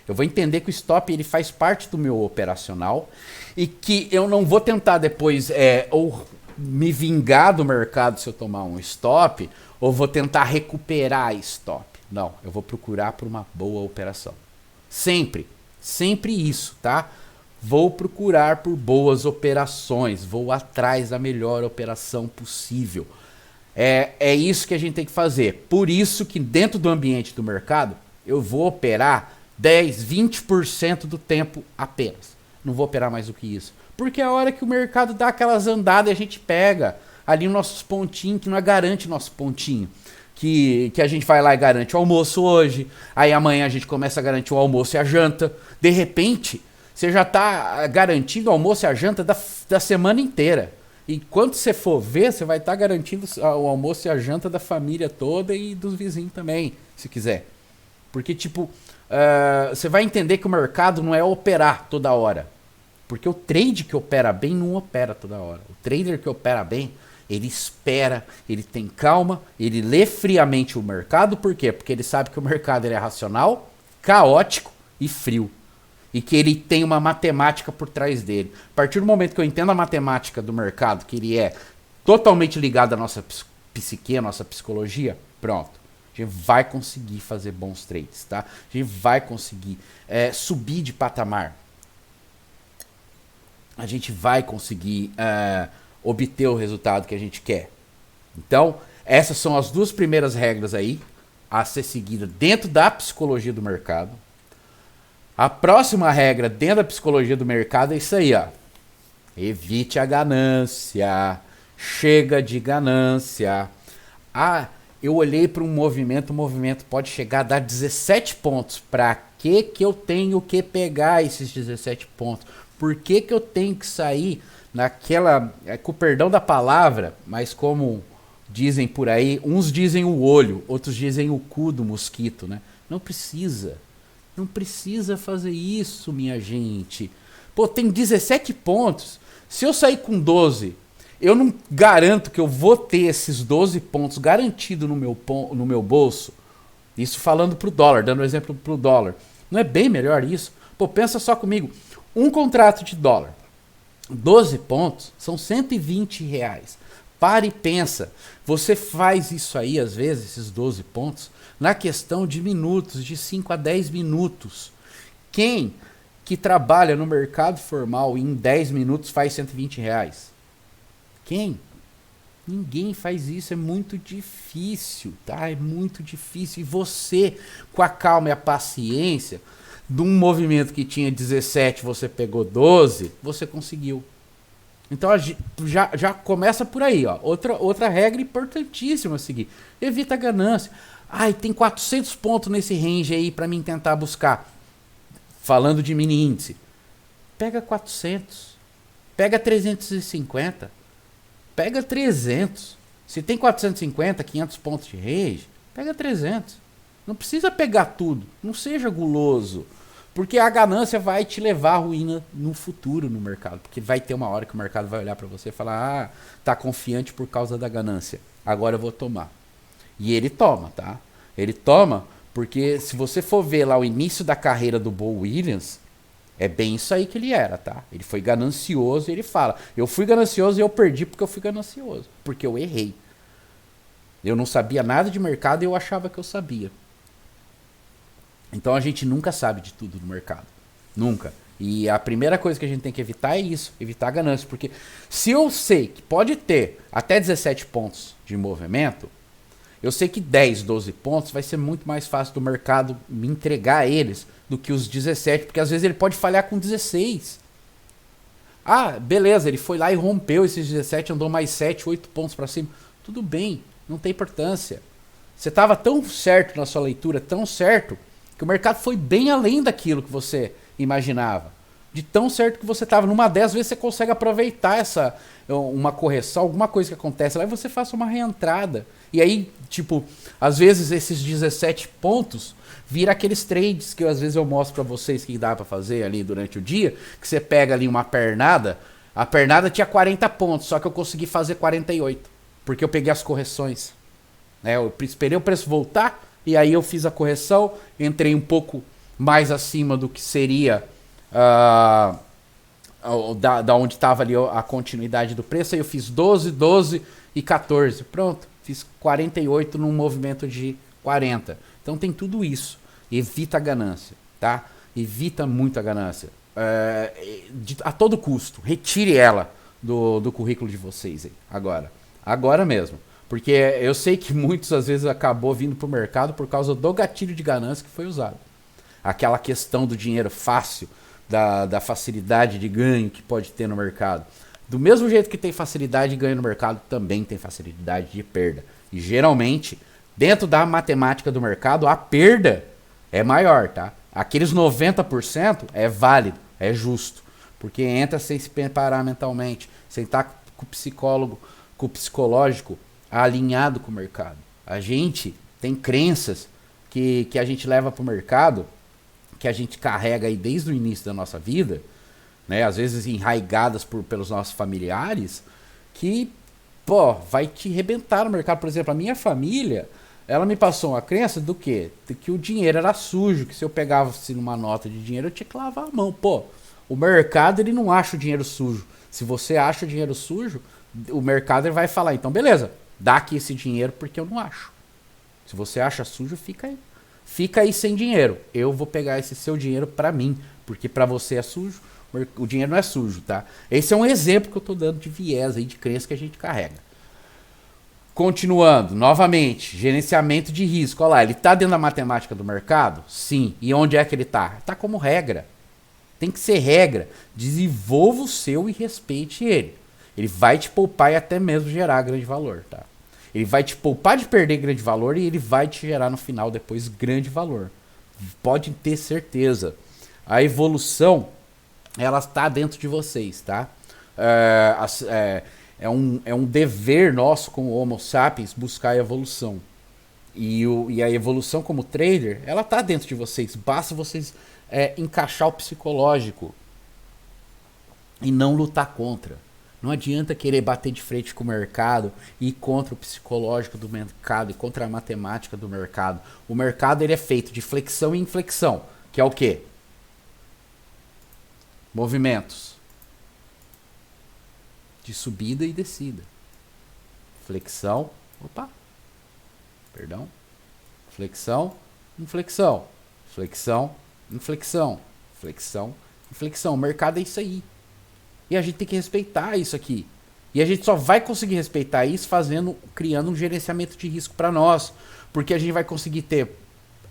A: Eu vou entender que o stop ele faz parte do meu operacional e que eu não vou tentar depois ou me vingar do mercado se eu tomar um stop, ou vou tentar recuperar stop. Não, eu vou procurar por uma boa operação. Sempre isso, tá? Vou procurar por boas operações, vou atrás da melhor operação possível. É isso que a gente tem que fazer. Por isso que dentro do ambiente do mercado, eu vou operar 10, 20% do tempo apenas. Não vou operar mais do que isso. Porque é a hora que o mercado dá aquelas andadas e a gente pega ali os nossos pontinhos, que não garante nosso pontinho. Que a gente vai lá e garante o almoço hoje, aí amanhã a gente começa a garantir o almoço e a janta. De repente... você já está garantindo o almoço e a janta da semana inteira. E quando você for ver, você vai estar garantindo o almoço e a janta da família toda e dos vizinhos também, se quiser. Porque, tipo, você vai entender que o mercado não é operar toda hora. Porque o trade que opera bem não opera toda hora. O trader que opera bem, ele espera, ele tem calma, ele lê friamente o mercado. Por quê? Porque ele sabe que o mercado ele é racional, caótico e frio. E que ele tem uma matemática por trás dele. A partir do momento que eu entendo a matemática do mercado, que ele é totalmente ligado à nossa psique, à nossa psicologia, pronto. A gente vai conseguir fazer bons trades, tá? A gente vai conseguir subir de patamar. A gente vai conseguir obter o resultado que a gente quer. Então, essas são as 2 primeiras regras aí a ser seguida dentro da psicologia do mercado. A próxima regra dentro da psicologia do mercado é isso aí, ó. Evite a ganância. Chega de ganância. Ah, eu olhei para um movimento, o movimento pode chegar a dar 17 pontos. Para que eu tenho que pegar esses 17 pontos? Por que eu tenho que sair naquela, com o perdão da palavra, mas como dizem por aí, uns dizem o olho, outros dizem o cu do mosquito, né? Não precisa. Não precisa fazer isso, minha gente. Pô, tem 17 pontos. Se eu sair com 12, eu não garanto que eu vou ter esses 12 pontos garantido no meu bolso. Isso falando pro dólar, dando exemplo pro dólar. Não é bem melhor isso? Pô, pensa só comigo. Um contrato de dólar, 12 pontos, são R$120. Para e pensa. Você faz isso aí, às vezes, esses 12 pontos, na questão de minutos, de 5 a 10 minutos. Quem que trabalha no mercado formal em 10 minutos faz R$120? Quem? Ninguém faz isso, é muito difícil, tá? É muito difícil. E você, com a calma e a paciência, de um movimento que tinha 17, você pegou 12, você conseguiu. Então já começa por aí, ó. Outra regra importantíssima a seguir. Evita a ganância. Ai, tem 400 pontos nesse range aí para mim tentar buscar. Falando de mini índice. Pega 400. Pega 350. Pega 300. Se tem 450, 500 pontos de range, pega 300. Não precisa pegar tudo. Não seja guloso. Porque a ganância vai te levar à ruína no futuro no mercado. Porque vai ter uma hora que o mercado vai olhar para você e falar: ah, tá confiante por causa da ganância. Agora eu vou tomar. E ele toma, tá? Ele toma porque se você for ver lá o início da carreira do Bo Williams, é bem isso aí que ele era, tá? Ele foi ganancioso e ele fala: eu fui ganancioso e eu perdi porque eu fui ganancioso. Porque eu errei. Eu não sabia nada de mercado e eu achava que eu sabia. Então a gente nunca sabe de tudo no mercado. Nunca. E a primeira coisa que a gente tem que evitar é isso. Evitar a ganância. Porque se eu sei que pode ter até 17 pontos de movimento, eu sei que 10, 12 pontos vai ser muito mais fácil do mercado me entregar eles do que os 17. Porque às vezes ele pode falhar com 16. Ah, beleza, ele foi lá e rompeu esses 17, andou mais 7, 8 pontos para cima. Tudo bem, não tem importância. Você estava tão certo na sua leitura, tão certo, que o mercado foi bem além daquilo que você imaginava. De tão certo que você estava. Numa 10 vezes você consegue aproveitar uma correção, alguma coisa que acontece lá e você faça uma reentrada. E aí, tipo, às vezes esses 17 pontos vira aqueles trades que às vezes eu mostro para vocês que dá para fazer ali durante o dia, que você pega ali uma pernada, a pernada tinha 40 pontos, só que eu consegui fazer 48, porque eu peguei as correções. Eu esperei o preço voltar, e aí eu fiz a correção, entrei um pouco mais acima do que seria da onde estava ali a continuidade do preço. Aí eu fiz 12, 12 e 14. Pronto, fiz 48 num movimento de 40. Então tem tudo isso. Evita a ganância, tá? Evita muito a ganância. A todo custo, retire ela do currículo de vocês aí, agora mesmo. Porque eu sei que muitos às vezes acabou vindo para o mercado por causa do gatilho de ganância que foi usado. Aquela questão do dinheiro fácil, da facilidade de ganho que pode ter no mercado. Do mesmo jeito que tem facilidade de ganho no mercado, também tem facilidade de perda. E geralmente, dentro da matemática do mercado, a perda é maior, tá? Aqueles 90% é válido, é justo. Porque entra sem se preparar mentalmente, sem estar com o psicólogo, com o psicológico alinhado com o mercado. A gente tem crenças que a gente leva para o mercado, que a gente carrega aí desde o início da nossa vida, né? Às vezes enraigadas pelos nossos familiares, que, pô, vai te arrebentar no mercado. Por exemplo, a minha família, ela me passou uma crença do quê? De que o dinheiro era sujo, que se eu pegava numa nota de dinheiro, eu tinha que lavar a mão. Pô, o mercado, ele não acha o dinheiro sujo. Se você acha o dinheiro sujo, o mercado ele vai falar: então beleza, dá aqui esse dinheiro porque eu não acho. Se você acha sujo, fica aí. Fica aí sem dinheiro. Eu vou pegar esse seu dinheiro pra mim, porque pra você é sujo. O dinheiro não é sujo, tá? Esse é um exemplo que eu tô dando de viés aí, de crença que a gente carrega. Continuando, novamente, gerenciamento de risco. Olha lá, ele tá dentro da matemática do mercado? Sim. E onde é que ele tá? Tá como regra. Tem que ser regra. Desenvolva o seu e respeite ele. Ele vai te poupar e até mesmo gerar grande valor, tá? Ele vai te poupar de perder grande valor e ele vai te gerar no final depois grande valor. Pode ter certeza. A evolução, ela está dentro de vocês, tá? É um dever nosso como Homo sapiens buscar a evolução. E a evolução como trader, ela está dentro de vocês. Basta vocês encaixar o psicológico e não lutar contra. Não adianta querer bater de frente com o mercado e ir contra o psicológico do mercado e contra a matemática do mercado. O mercado ele é feito de flexão e inflexão, que é o quê? Movimentos de subida e descida. Flexão, flexão, inflexão, flexão, inflexão, flexão, inflexão. O mercado é isso aí. E a gente tem que respeitar isso aqui. E a gente só vai conseguir respeitar isso criando um gerenciamento de risco para nós. Porque a gente vai conseguir ter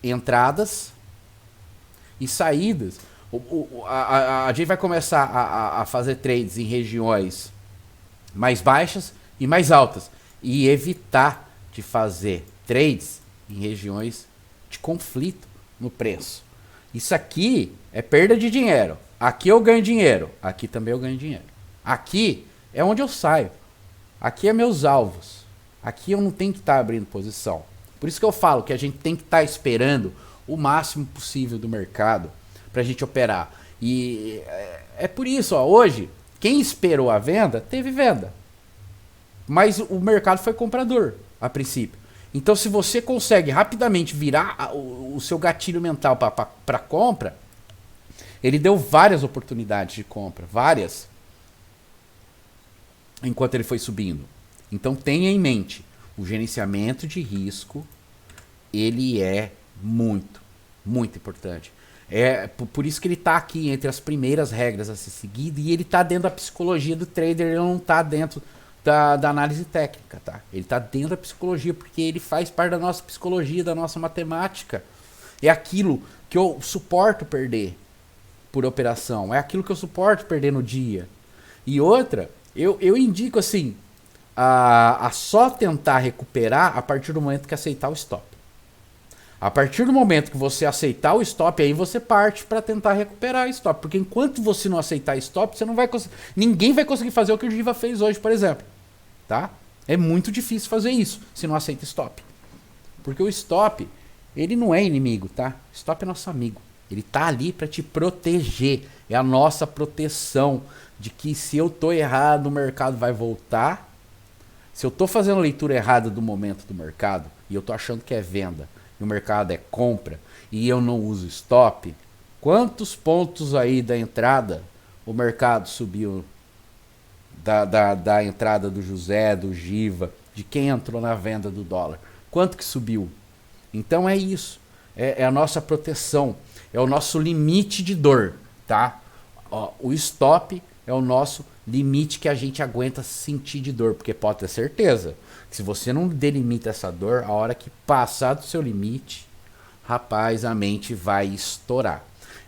A: entradas e saídas. A gente vai começar a fazer trades em regiões mais baixas e mais altas. E evitar de fazer trades em regiões de conflito no preço. Isso aqui é perda de dinheiro. Aqui eu ganho dinheiro. Aqui também eu ganho dinheiro. Aqui é onde eu saio. Aqui é meus alvos. Aqui eu não tenho que estar abrindo posição. Por isso que eu falo que a gente tem que estar esperando o máximo possível do mercado para a gente operar. E é por isso, hoje, quem esperou a venda, teve venda. Mas o mercado foi comprador, a princípio. Então, se você consegue rapidamente virar o seu gatilho mental para compra, ele deu várias oportunidades de compra, várias, enquanto ele foi subindo. Então, tenha em mente, o gerenciamento de risco, ele é muito, muito importante. É por isso que ele está aqui entre as primeiras regras a ser seguido e ele está dentro da psicologia do trader, ele não está dentro da análise técnica, tá? Ele está dentro da psicologia porque ele faz parte da nossa psicologia, da nossa matemática. É aquilo que eu suporto perder por operação, é aquilo que eu suporto perder no dia. E outra, eu indico assim, a só tentar recuperar a partir do momento que aceitar o stop. A partir do momento que você aceitar o stop, aí você parte para tentar recuperar o stop. Porque enquanto você não aceitar stop, você não vai conseguir. Ninguém vai conseguir fazer o que o Giva fez hoje, por exemplo. Tá? É muito difícil fazer isso se não aceita stop. Porque o stop, ele não é inimigo, tá? Stop é nosso amigo. Ele tá ali para te proteger. É a nossa proteção de que se eu tô errado, o mercado vai voltar. Se eu tô fazendo a leitura errada do momento do mercado e eu tô achando que é venda e o mercado é compra e eu não uso stop, quantos pontos aí da entrada o mercado subiu da entrada do José, do Giva, de quem entrou na venda do dólar? Quanto que subiu? Então é isso. É a nossa proteção. É o nosso limite de dor, tá? Ó, o stop é o nosso limite que a gente aguenta sentir de dor. Porque pode ter certeza que se você não delimita essa dor, a hora que passar do seu limite, rapaz, a mente vai estourar.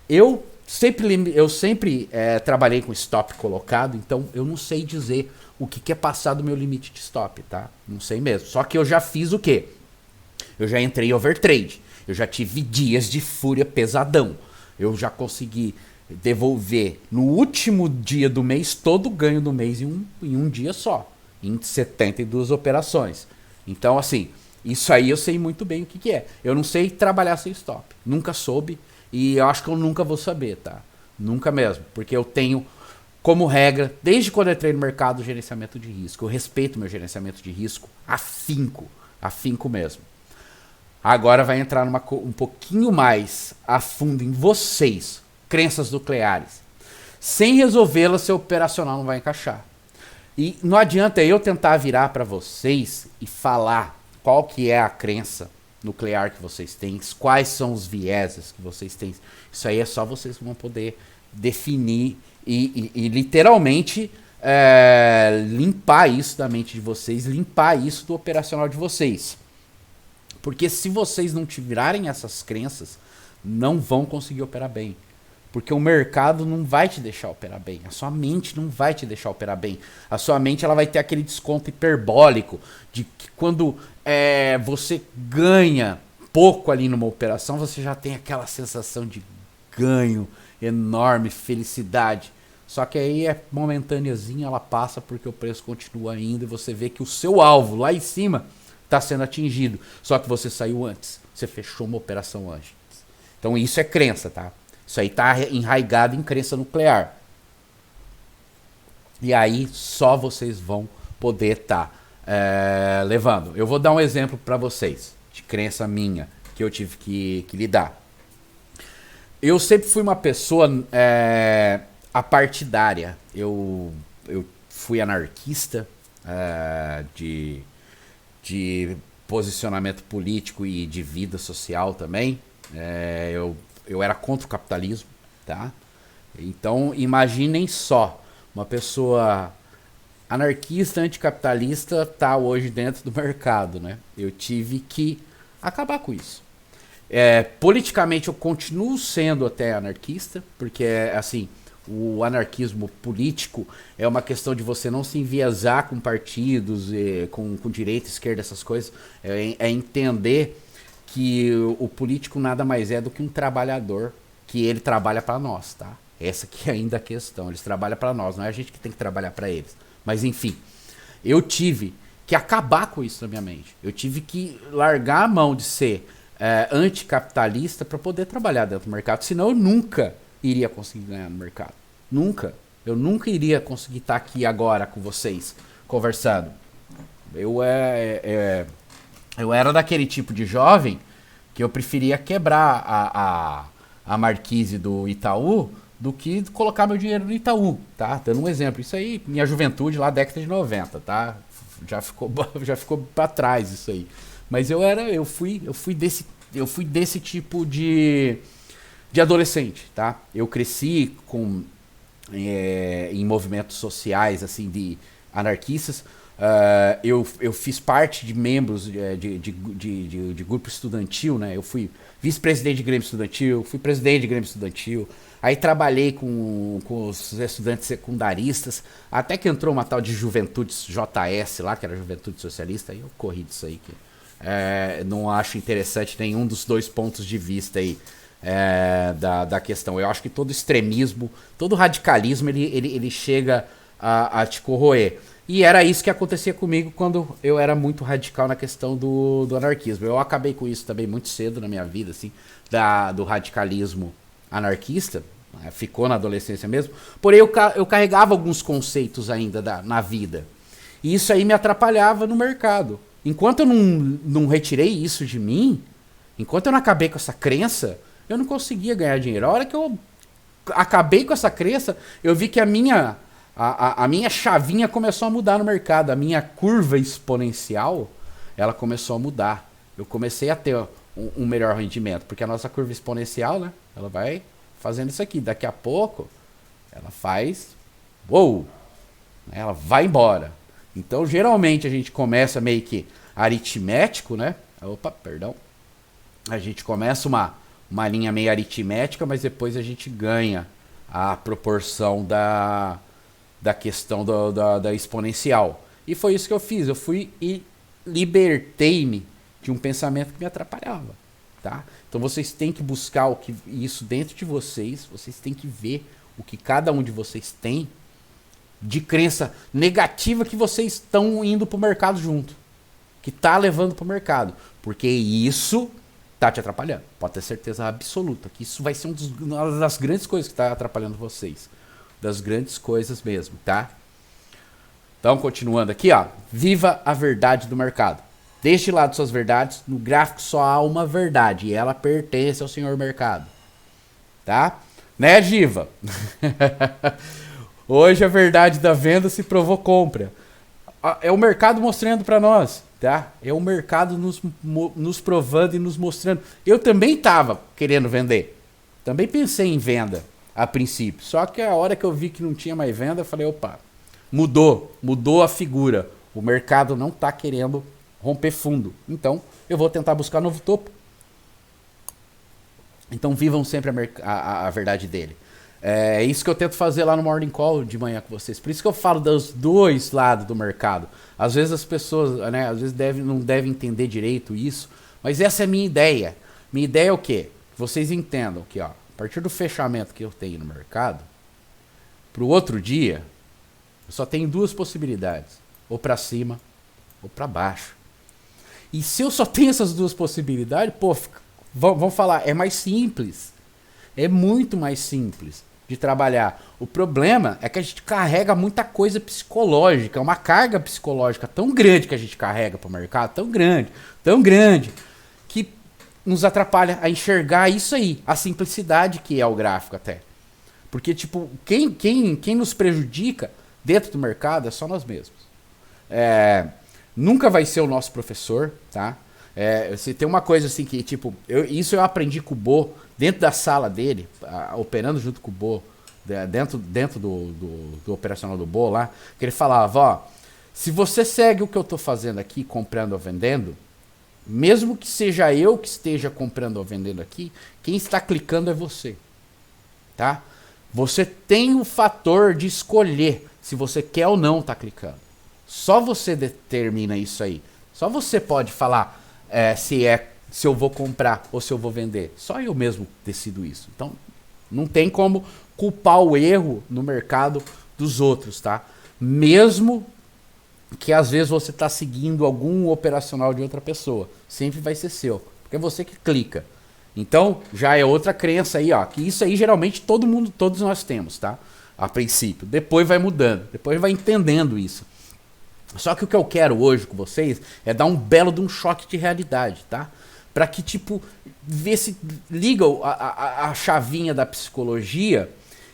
A: Eu sempre trabalhei com stop colocado, então eu não sei dizer o que é passar do meu limite de stop, tá? Não sei mesmo. Só que eu já fiz o quê? Eu já entrei overtrade. Eu já tive dias de fúria pesadão. Eu já consegui devolver no último dia do mês todo o ganho do mês em um dia só. Em 72 operações. Então, assim, isso aí eu sei muito bem o que é. Eu não sei trabalhar sem stop. Nunca soube. E eu acho que eu nunca vou saber, tá? Nunca mesmo. Porque eu tenho como regra, desde quando eu entrei no mercado, o gerenciamento de risco. Eu respeito meu gerenciamento de risco afinco mesmo. Agora vai entrar um pouquinho mais a fundo em vocês, crenças nucleares. Sem resolvê-las, seu operacional não vai encaixar. E não adianta eu tentar virar para vocês e falar qual que é a crença nuclear que vocês têm, quais são os vieses que vocês têm. Isso aí é só vocês que vão poder definir e literalmente limpar isso da mente de vocês, limpar isso do operacional de vocês. Porque se vocês não tirarem essas crenças, não vão conseguir operar bem. Porque o mercado não vai te deixar operar bem. A sua mente não vai te deixar operar bem. A sua mente ela vai ter aquele desconto hiperbólico de que quando você ganha pouco ali numa operação, você já tem aquela sensação de ganho enorme, felicidade. Só que aí é momentâneazinha, ela passa porque o preço continua indo e você vê que o seu alvo lá em cima está sendo atingido. Só que você saiu antes. Você fechou uma operação antes. Então isso é crença, tá? Isso aí tá enraizado em crença nuclear. E aí só vocês vão poder estar levando. Eu vou dar um exemplo para vocês de crença minha que eu tive que lidar. Eu sempre fui uma pessoa apartidária. Eu fui anarquista de posicionamento político e de vida social também. Eu era contra o capitalismo, tá? Então, imaginem só, uma pessoa anarquista, anticapitalista, tá hoje dentro do mercado, né? Eu tive que acabar com isso. Politicamente, eu continuo sendo até anarquista, porque, assim, o anarquismo político é uma questão de você não se enviesar com partidos, com direita, esquerda, essas coisas. É entender que o político nada mais é do que um trabalhador, que ele trabalha para nós, tá? Essa que é ainda a questão, eles trabalham para nós, não é a gente que tem que trabalhar para eles. Mas enfim, eu tive que acabar com isso na minha mente. Eu tive que largar a mão de ser anticapitalista para poder trabalhar dentro do mercado, senão eu nunca iria conseguir ganhar no mercado. Nunca. Eu nunca iria conseguir estar aqui agora com vocês, conversando. Eu era daquele tipo de jovem que eu preferia quebrar a marquise do Itaú do que colocar meu dinheiro no Itaú, tá? Dando um exemplo. Isso aí, minha juventude lá, década de 90, tá? Já ficou pra trás isso aí. Mas eu fui desse tipo de adolescente, tá? Eu cresci em movimentos sociais, assim, de anarquistas. Eu fiz parte de membros de grupo estudantil, né? Eu fui vice-presidente de Grêmio Estudantil, fui presidente de Grêmio Estudantil, aí trabalhei com os estudantes secundaristas, até que entrou uma tal de Juventude JS lá, que era Juventude Socialista, aí eu corri disso aí, que não acho interessante nenhum dos dois pontos de vista aí da questão. Eu acho que todo extremismo, todo radicalismo, ele chega a te corroer. E era isso que acontecia comigo quando eu era muito radical na questão do anarquismo. Eu acabei com isso também muito cedo na minha vida, assim, do radicalismo anarquista. Ficou na adolescência mesmo. Porém, eu carregava alguns conceitos ainda na vida. E isso aí me atrapalhava no mercado. Enquanto eu não retirei isso de mim, enquanto eu não acabei com essa crença, eu não conseguia ganhar dinheiro. A hora que eu acabei com essa crença, eu vi que a minha chavinha começou a mudar no mercado. A minha curva exponencial, ela começou a mudar. Eu comecei a ter um melhor rendimento. Porque a nossa curva exponencial, né? Ela vai fazendo isso aqui. Daqui a pouco, ela faz... Uou! Ela vai embora. Então, geralmente, a gente começa meio que aritmético, né? Opa, perdão. A gente começa uma linha meio aritmética, mas depois a gente ganha a proporção da questão da exponencial. E foi isso que eu fiz. Eu fui e libertei-me de um pensamento que me atrapalhava, tá? Então vocês têm que buscar isso dentro de vocês. Vocês têm que ver o que cada um de vocês tem de crença negativa que vocês estão indo pro mercado junto, que tá levando pro mercado, porque isso tá te atrapalhando. Pode ter certeza absoluta que isso vai ser uma das grandes coisas que tá atrapalhando vocês. Das grandes coisas mesmo, tá? Então, continuando aqui, ó. Viva a verdade do mercado. Deixe de lado suas verdades. No gráfico só há uma verdade e ela pertence ao senhor mercado. Tá? Né, Giva? Hoje a verdade da venda se provou compra. É o mercado mostrando para nós, tá? É o mercado nos provando e nos mostrando. Eu também tava querendo vender. Também pensei em venda. a princípio. Só que a hora que eu vi que não tinha mais venda, eu falei, opa, mudou a figura. O mercado não está querendo romper fundo. Então, eu vou tentar buscar novo topo. Então, vivam sempre a verdade dele. É isso que eu tento fazer lá no Morning Call de manhã com vocês. Por isso que eu falo dos dois lados do mercado. Às vezes as pessoas, né, às vezes não devem entender direito isso, mas essa é a minha ideia. Minha ideia é o quê? Que vocês entendam que, ó, a partir do fechamento que eu tenho no mercado, para o outro dia, eu só tenho duas possibilidades. Ou para cima, ou para baixo. E se eu só tenho essas duas possibilidades, pô, vamos falar, é mais simples. É muito mais simples de trabalhar. O problema é que a gente carrega muita coisa psicológica, uma carga psicológica tão grande que a gente carrega para o mercado, tão grande, que nos atrapalha a enxergar isso aí, a simplicidade que é o gráfico até. Porque, tipo, quem nos prejudica dentro do mercado é só nós mesmos. Nunca vai ser o nosso professor, tá? Se tem uma coisa assim que, tipo, isso eu aprendi com o Bo, dentro da sala dele, operando junto com o Bo, dentro do operacional do Bo lá, que ele falava, ó, se você segue o que eu tô fazendo aqui, comprando ou vendendo, mesmo que seja eu que esteja comprando ou vendendo aqui, quem está clicando é você, tá? Você tem o fator de escolher se você quer ou não tá clicando. Só você determina isso aí. Só você pode falar se eu vou comprar ou se eu vou vender. Só eu mesmo decido isso. Então, não tem como culpar o erro no mercado dos outros, tá? Mesmo que às vezes você está seguindo algum operacional de outra pessoa. Sempre vai ser seu. Porque é você que clica. Então, já é outra crença aí, ó. Que isso aí geralmente todos nós temos, tá? A princípio. Depois vai mudando. Depois vai entendendo isso. Só que o que eu quero hoje com vocês é dar um belo de um choque de realidade, tá? Pra que, tipo, ver se liga a chavinha da psicologia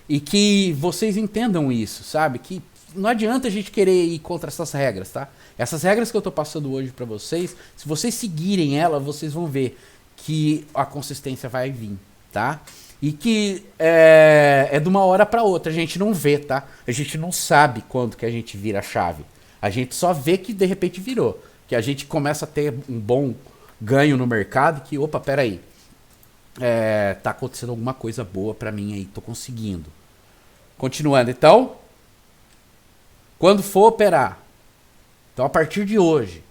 A: e que vocês entendam isso, sabe? Que não adianta a gente querer ir contra essas regras, tá? Essas regras que eu tô passando hoje pra vocês, se vocês seguirem ela, vocês vão ver que a consistência vai vir, tá? E que é de uma hora pra outra, a gente não vê, tá? A gente não sabe quando que a gente vira a chave. A gente só vê que de repente virou. Que a gente começa a ter um bom ganho no mercado. Que, opa, peraí. Tá acontecendo alguma coisa boa pra mim aí. Tô conseguindo. Continuando, então. Quando for operar. Então, a partir de hoje.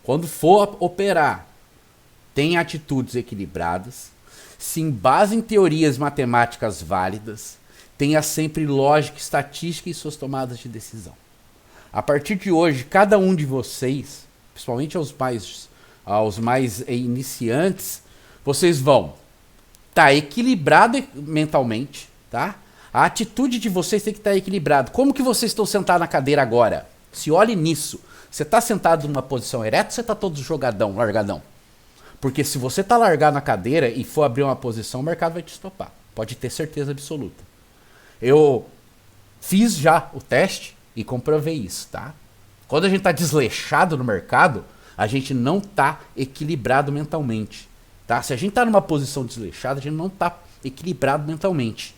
A: Quando for operar. Tenha atitudes equilibradas. Se embase em teorias matemáticas válidas. Tenha sempre lógica, estatística em suas tomadas de decisão. A partir de hoje, cada um de vocês, principalmente aos mais iniciantes, vocês vão estar equilibrado mentalmente, tá? A atitude de vocês tem que estar equilibrada. Como que vocês estão sentados na cadeira agora? Se olhe nisso. Você está sentado numa posição ereta ou você está todo jogadão, largadão? Porque se você está largado na cadeira e for abrir uma posição, o mercado vai te estopar. Pode ter certeza absoluta. Eu fiz já o teste e comprovei isso, tá? Quando a gente tá desleixado no mercado, a gente não tá equilibrado mentalmente, tá? Se a gente tá numa posição desleixada, a gente não tá equilibrado mentalmente.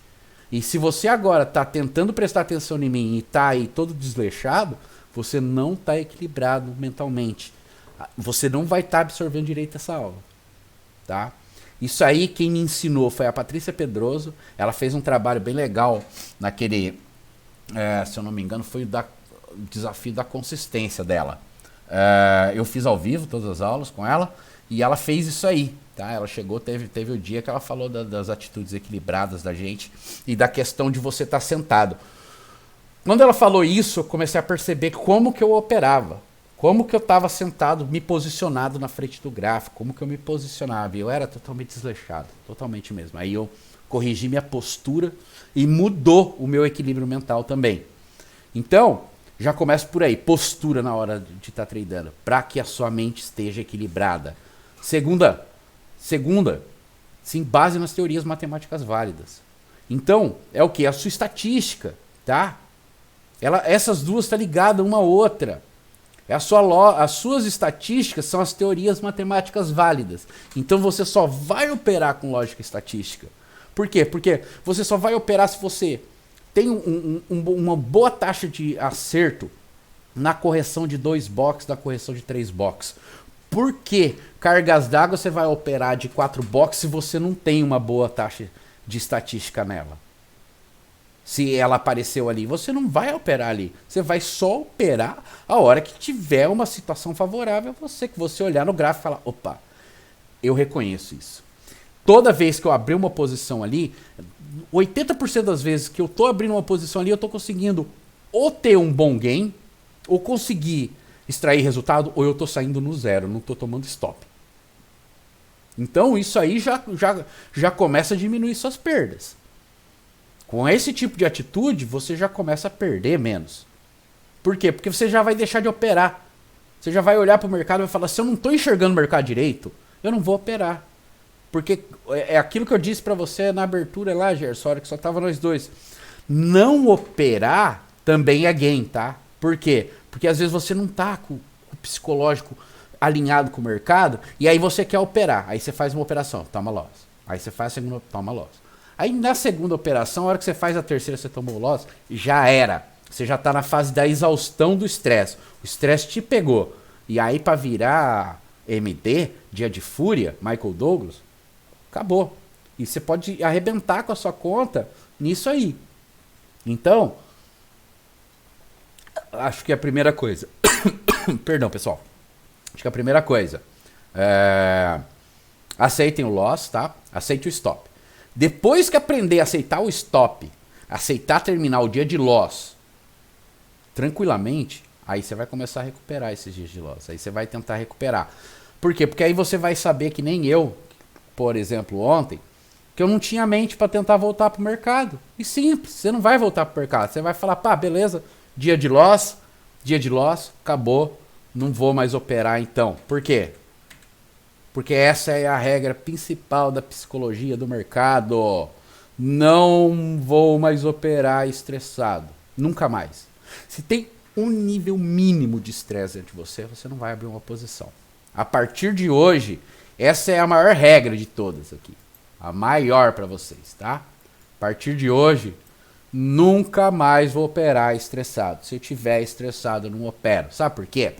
A: E se você agora tá tentando prestar atenção em mim e tá aí todo desleixado, você não tá equilibrado mentalmente. Você não vai estar absorvendo direito essa aula, tá? Isso aí quem me ensinou foi a Patrícia Pedroso. Ela fez um trabalho bem legal naquele... se eu não me engano, foi o desafio da consistência dela. Eu fiz ao vivo todas as aulas com ela e ela fez isso aí, tá? Ela chegou, teve o dia que ela falou das atitudes equilibradas da gente e da questão de você estar sentado. Quando ela falou isso, eu comecei a perceber como que eu operava, como que eu estava sentado, me posicionado na frente do gráfico, como que eu me posicionava. E eu era totalmente desleixado, totalmente mesmo. Aí eu corrigi minha postura e mudou o meu equilíbrio mental também. Então, já começa por aí, postura na hora de estar tradando, para que a sua mente esteja equilibrada. Segunda, se embase nas teorias matemáticas válidas. Então, é o que? A sua estatística, tá? Essas duas estão ligadas uma à outra. As suas estatísticas são as teorias matemáticas válidas. Então você só vai operar com lógica estatística. Por quê? Porque você só vai operar se você tem uma boa taxa de acerto na correção de 2 box, na correção de 3 box. Por que cargas d'água você vai operar de 4 box se você não tem uma boa taxa de estatística nela? Se ela apareceu ali, você não vai operar ali. Você vai só operar a hora que tiver uma situação favorável a você, que você olhar no gráfico e falar, opa, eu reconheço isso. Toda vez que eu abrir uma posição ali, 80% das vezes que eu tô abrindo uma posição ali, eu tô conseguindo ou ter um bom gain, ou conseguir extrair resultado, ou eu tô saindo no zero, não tô tomando stop. Então isso aí já começa a diminuir suas perdas. Com esse tipo de atitude, você já começa a perder menos. Por quê? Porque você já vai deixar de operar. Você já vai olhar para o mercado e vai falar, se eu não estou enxergando o mercado direito, eu não vou operar. Porque é aquilo que eu disse para você na abertura lá, Gerson, a hora que só tava nós dois. Não operar também é gain, tá? Por quê? Porque às vezes você não tá com o psicológico alinhado com o mercado, e aí você quer operar. Aí você faz uma operação, toma loss. Aí você faz a segunda, toma loss. Aí na segunda operação, a hora que você faz a terceira, você tomou loss, já era. Você já tá na fase da exaustão do estresse. O estresse te pegou. E aí para virar MD, dia de fúria, Michael Douglas, acabou. E você pode arrebentar com a sua conta nisso aí. Então, acho que a primeira coisa... Perdão, pessoal. Acho que a primeira coisa... aceitem o loss, tá? Aceite o stop. Depois que aprender a aceitar o stop, aceitar terminar o dia de loss tranquilamente, aí você vai começar a recuperar esses dias de loss. Aí você vai tentar recuperar. Por quê? Porque aí você vai saber que nem eu, por exemplo, ontem, que eu não tinha mente para tentar voltar pro mercado. E simples, você não vai voltar pro mercado. Você vai falar, pá, beleza, dia de loss, acabou, não vou mais operar então. Por quê? Porque essa é a regra principal da psicologia do mercado. Não vou mais operar estressado. Nunca mais. Se tem um nível mínimo de estresse dentro de você, você não vai abrir uma posição. A partir de hoje, essa é a maior regra de todas aqui. A maior para vocês, tá? A partir de hoje, nunca mais vou operar estressado. Se eu tiver estressado, eu não opero. Sabe por quê?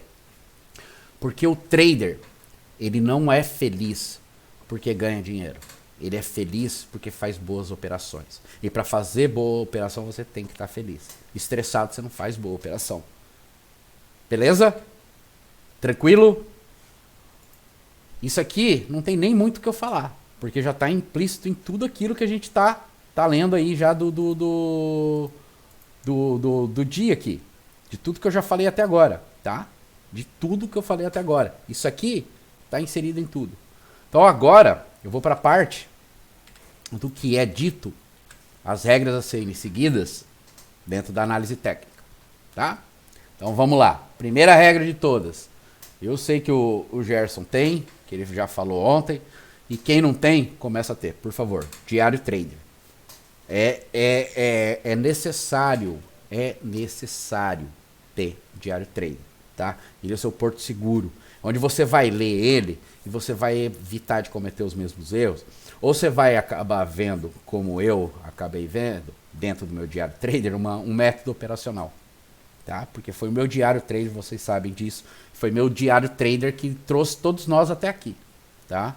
A: Porque o trader... ele não é feliz porque ganha dinheiro. Ele é feliz porque faz boas operações. E para fazer boa operação, você tem que estar feliz. Estressado, você não faz boa operação. Beleza? Tranquilo? Isso aqui não tem nem muito o que eu falar. Porque já está implícito em tudo aquilo que a gente tá lendo aí já do dia aqui. De tudo que eu já falei até agora. Tá? De tudo que eu falei até agora. Isso aqui... está inserido em tudo. Então agora eu vou para a parte do que é dito, as regras a serem seguidas dentro da análise técnica, tá? Então vamos lá. Primeira regra de todas. Eu sei que o Gerson tem, que ele já falou ontem, e quem não tem, começa a ter, por favor. Diário Trader. É necessário ter Diário Trader, tá? Ele é o seu porto seguro, onde você vai ler ele e você vai evitar de cometer os mesmos erros, ou você vai acabar vendo, como eu acabei vendo, dentro do meu Diário Trader, um método operacional. Tá? Porque foi o meu Diário Trader, vocês sabem disso, foi meu Diário Trader que trouxe todos nós até aqui. Tá?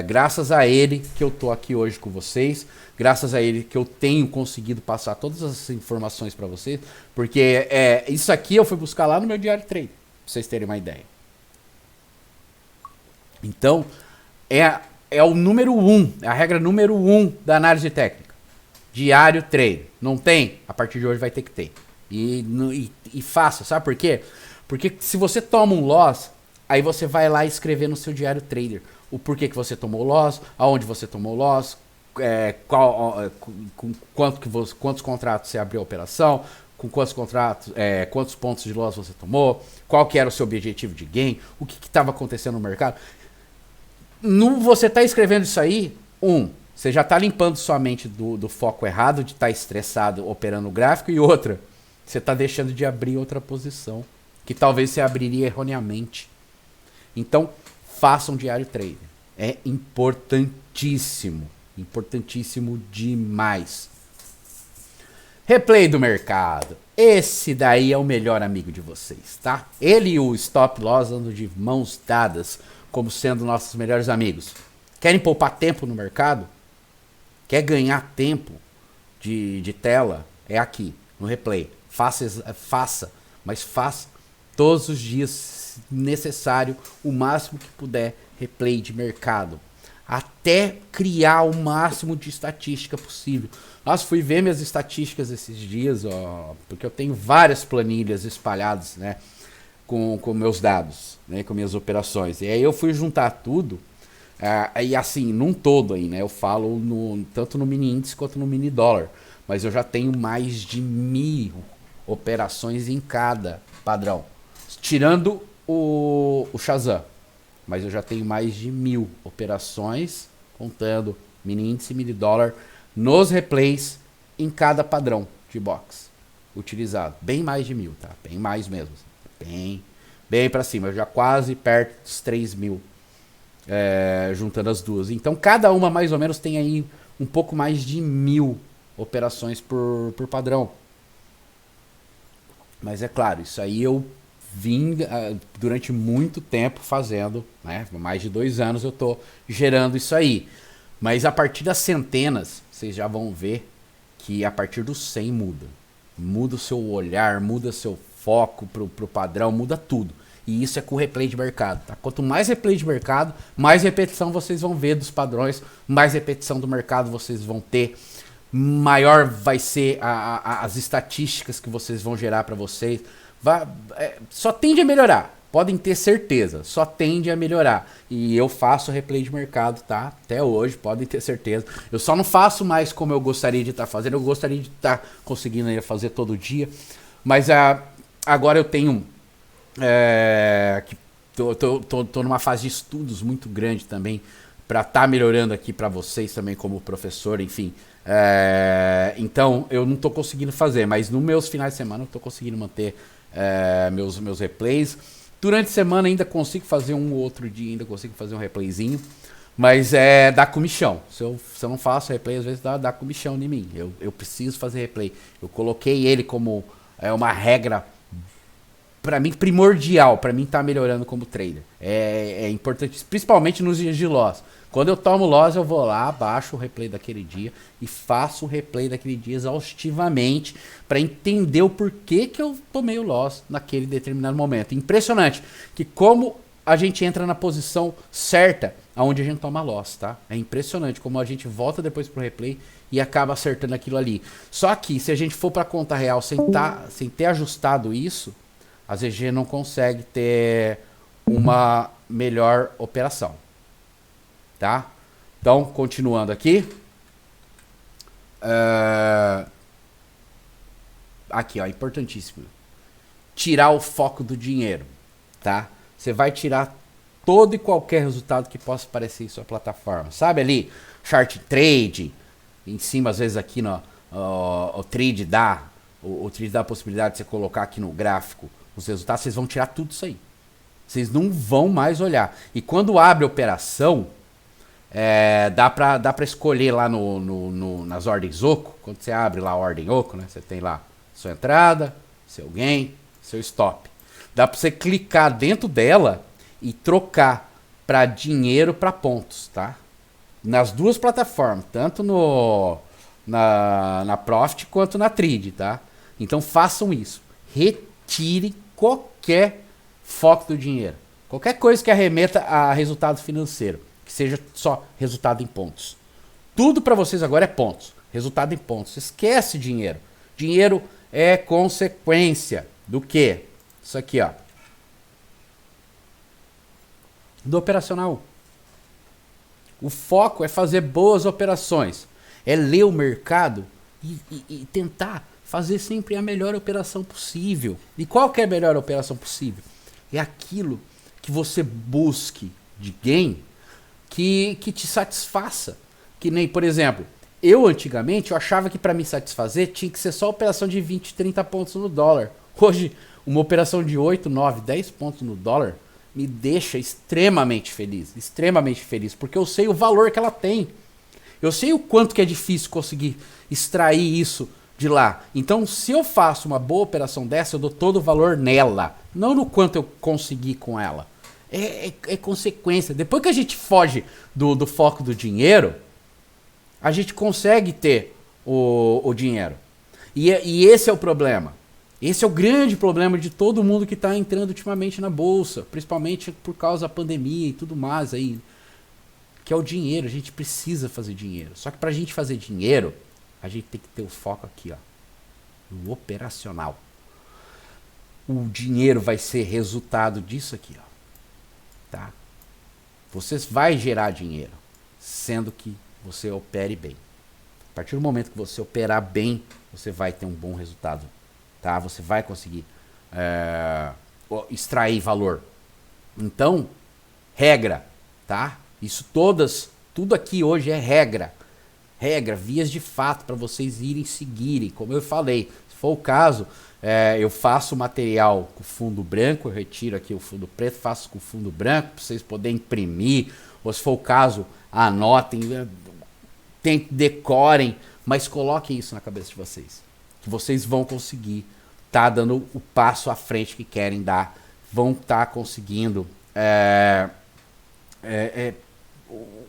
A: Graças a ele que eu tô aqui hoje com vocês, graças a ele que eu tenho conseguido passar todas as informações para vocês, porque isso aqui eu fui buscar lá no meu Diário Trader, pra vocês terem uma ideia. Então, é o número 1, é a regra número 1 da análise técnica. Diário Trader. Não tem? A partir de hoje vai ter que ter. E faça, sabe por quê? Porque se você toma um loss, aí você vai lá escrever no seu Diário Trader o porquê que você tomou loss, aonde você tomou loss, quantos contratos você abriu a operação, com quantos contratos, quantos pontos de loss você tomou, qual que era o seu objetivo de gain, o que estava acontecendo no mercado. Você está escrevendo isso aí, você já está limpando sua mente do foco errado, de estar estressado operando o gráfico, e outra, você está deixando de abrir outra posição, que talvez você abriria erroneamente. Então, faça um Diário Trader. É importantíssimo. Importantíssimo demais. Replay do mercado. Esse daí é o melhor amigo de vocês, tá? Ele e o Stop Loss andam de mãos dadas como sendo nossos melhores amigos. Querem poupar tempo no mercado? Quer ganhar tempo de tela? É aqui, no replay. Faça, mas faça todos os dias necessário, o máximo que puder, replay de mercado. Até criar o máximo de estatística possível. Nossa, fui ver minhas estatísticas esses dias, ó, porque eu tenho várias planilhas espalhadas, né, com meus dados, né, com minhas operações. E aí eu fui juntar tudo, e assim, num todo aí, né, eu falo tanto no mini índice quanto no mini dólar, mas eu já tenho mais de 1.000 operações em cada padrão, tirando o Shazam. Mas eu já tenho mais de 1.000 operações, contando mini índice e mini dólar, nos replays em cada padrão de box utilizado. Bem mais de 1.000, tá? Bem mais mesmo. Bem pra cima. Já quase perto dos 3.000, juntando as duas. Então cada uma mais ou menos tem aí um pouco mais de 1.000 operações por padrão. Mas é claro, isso aí eu vim durante muito tempo fazendo, né? Mais de 2 anos eu tô gerando isso aí. Mas a partir das centenas, vocês já vão ver que a partir dos 100 muda. Muda o seu olhar, muda seu foco pro padrão, muda tudo. E isso é com o replay de mercado, tá? Quanto mais replay de mercado, mais repetição vocês vão ver dos padrões, mais repetição do mercado vocês vão ter, maior vai ser as estatísticas que vocês vão gerar para vocês. Só tende a melhorar, podem ter certeza, só tende a melhorar. E eu faço replay de mercado, tá? Até hoje, podem ter certeza. Eu só não faço mais como eu gostaria de estar fazendo, eu gostaria de estar conseguindo fazer todo dia. Mas agora eu tenho, tô numa fase de estudos muito grande também, para estar melhorando aqui para vocês também como professor, enfim. Então eu não tô conseguindo fazer, mas nos meus finais de semana eu tô conseguindo manter meus replays. Durante a semana ainda consigo fazer um ou outro dia, ainda consigo fazer um replayzinho, mas dá comichão. Se eu não faço replay, às vezes dá comichão em mim. Eu preciso fazer replay. Eu coloquei ele como uma regra, para mim, primordial, para mim tá melhorando como trader. É importante, principalmente nos dias de loss. Quando eu tomo loss, eu vou lá, baixo o replay daquele dia e faço o replay daquele dia exaustivamente para entender o porquê que eu tomei o loss naquele determinado momento. Impressionante que como a gente entra na posição certa aonde a gente toma loss, tá? É impressionante como a gente volta depois pro replay e acaba acertando aquilo ali. Só que se a gente for para conta real sem ter ajustado isso, a ZG não consegue ter uma melhor operação. Tá? Então, continuando aqui. Aqui, ó, importantíssimo. Tirar o foco do dinheiro, tá? Você vai tirar todo e qualquer resultado que possa aparecer em sua plataforma. Sabe ali, chart trade, em cima, às vezes aqui o trade dá a possibilidade de você colocar aqui no gráfico os resultados, vocês vão tirar tudo isso aí. Vocês não vão mais olhar. E quando abre a operação, dá pra escolher lá nas ordens Oco. Quando você abre lá a ordem Oco, né? Você tem lá sua entrada, seu gain, seu stop. Dá pra você clicar dentro dela e trocar para dinheiro para pontos, tá? Nas duas plataformas, tanto na Profit quanto na Trade, tá? Então façam isso. Retire qualquer foco do dinheiro. Qualquer coisa que arremeta a resultado financeiro. Que seja só resultado em pontos. Tudo para vocês agora é pontos. Resultado em pontos. Esquece dinheiro. Dinheiro é consequência do quê? Isso aqui, ó. Do operacional. O foco é fazer boas operações. É ler o mercado e tentar fazer sempre a melhor operação possível. E qual que é a melhor operação possível? É aquilo que você busque de gain que te satisfaça. Que nem, por exemplo, eu antigamente eu achava que para me satisfazer tinha que ser só operação de 20, 30 pontos no dólar. Hoje, uma operação de 8, 9, 10 pontos no dólar me deixa extremamente feliz, porque eu sei o valor que ela tem. Eu sei o quanto que é difícil conseguir extrair isso de lá. Então, se eu faço uma boa operação dessa, eu dou todo o valor nela, não no quanto eu consegui com ela. É consequência. Depois que a gente foge do foco do dinheiro, a gente consegue ter o dinheiro. E esse é o problema. Esse é o grande problema de todo mundo que está entrando ultimamente na bolsa, principalmente por causa da pandemia e tudo mais aí, que é o dinheiro. A gente precisa fazer dinheiro. Só que para a gente fazer dinheiro, a gente tem que ter o foco aqui, ó, no operacional. O dinheiro vai ser resultado disso aqui, ó, tá? Você vai gerar dinheiro, sendo que você opere bem. A partir do momento que você operar bem, você vai ter um bom resultado, tá? Você vai conseguir extrair valor. Então, regra, tá? Isso tudo aqui hoje é regra. Regra, vias de fato para vocês irem seguirem. Como eu falei, se for o caso, eu faço material com fundo branco, eu retiro aqui o fundo preto, faço com fundo branco para vocês poderem imprimir. Ou se for o caso, anotem, decorem, mas coloquem isso na cabeça de vocês. Que vocês vão conseguir tá dando o passo à frente que querem dar. Vão estar conseguindo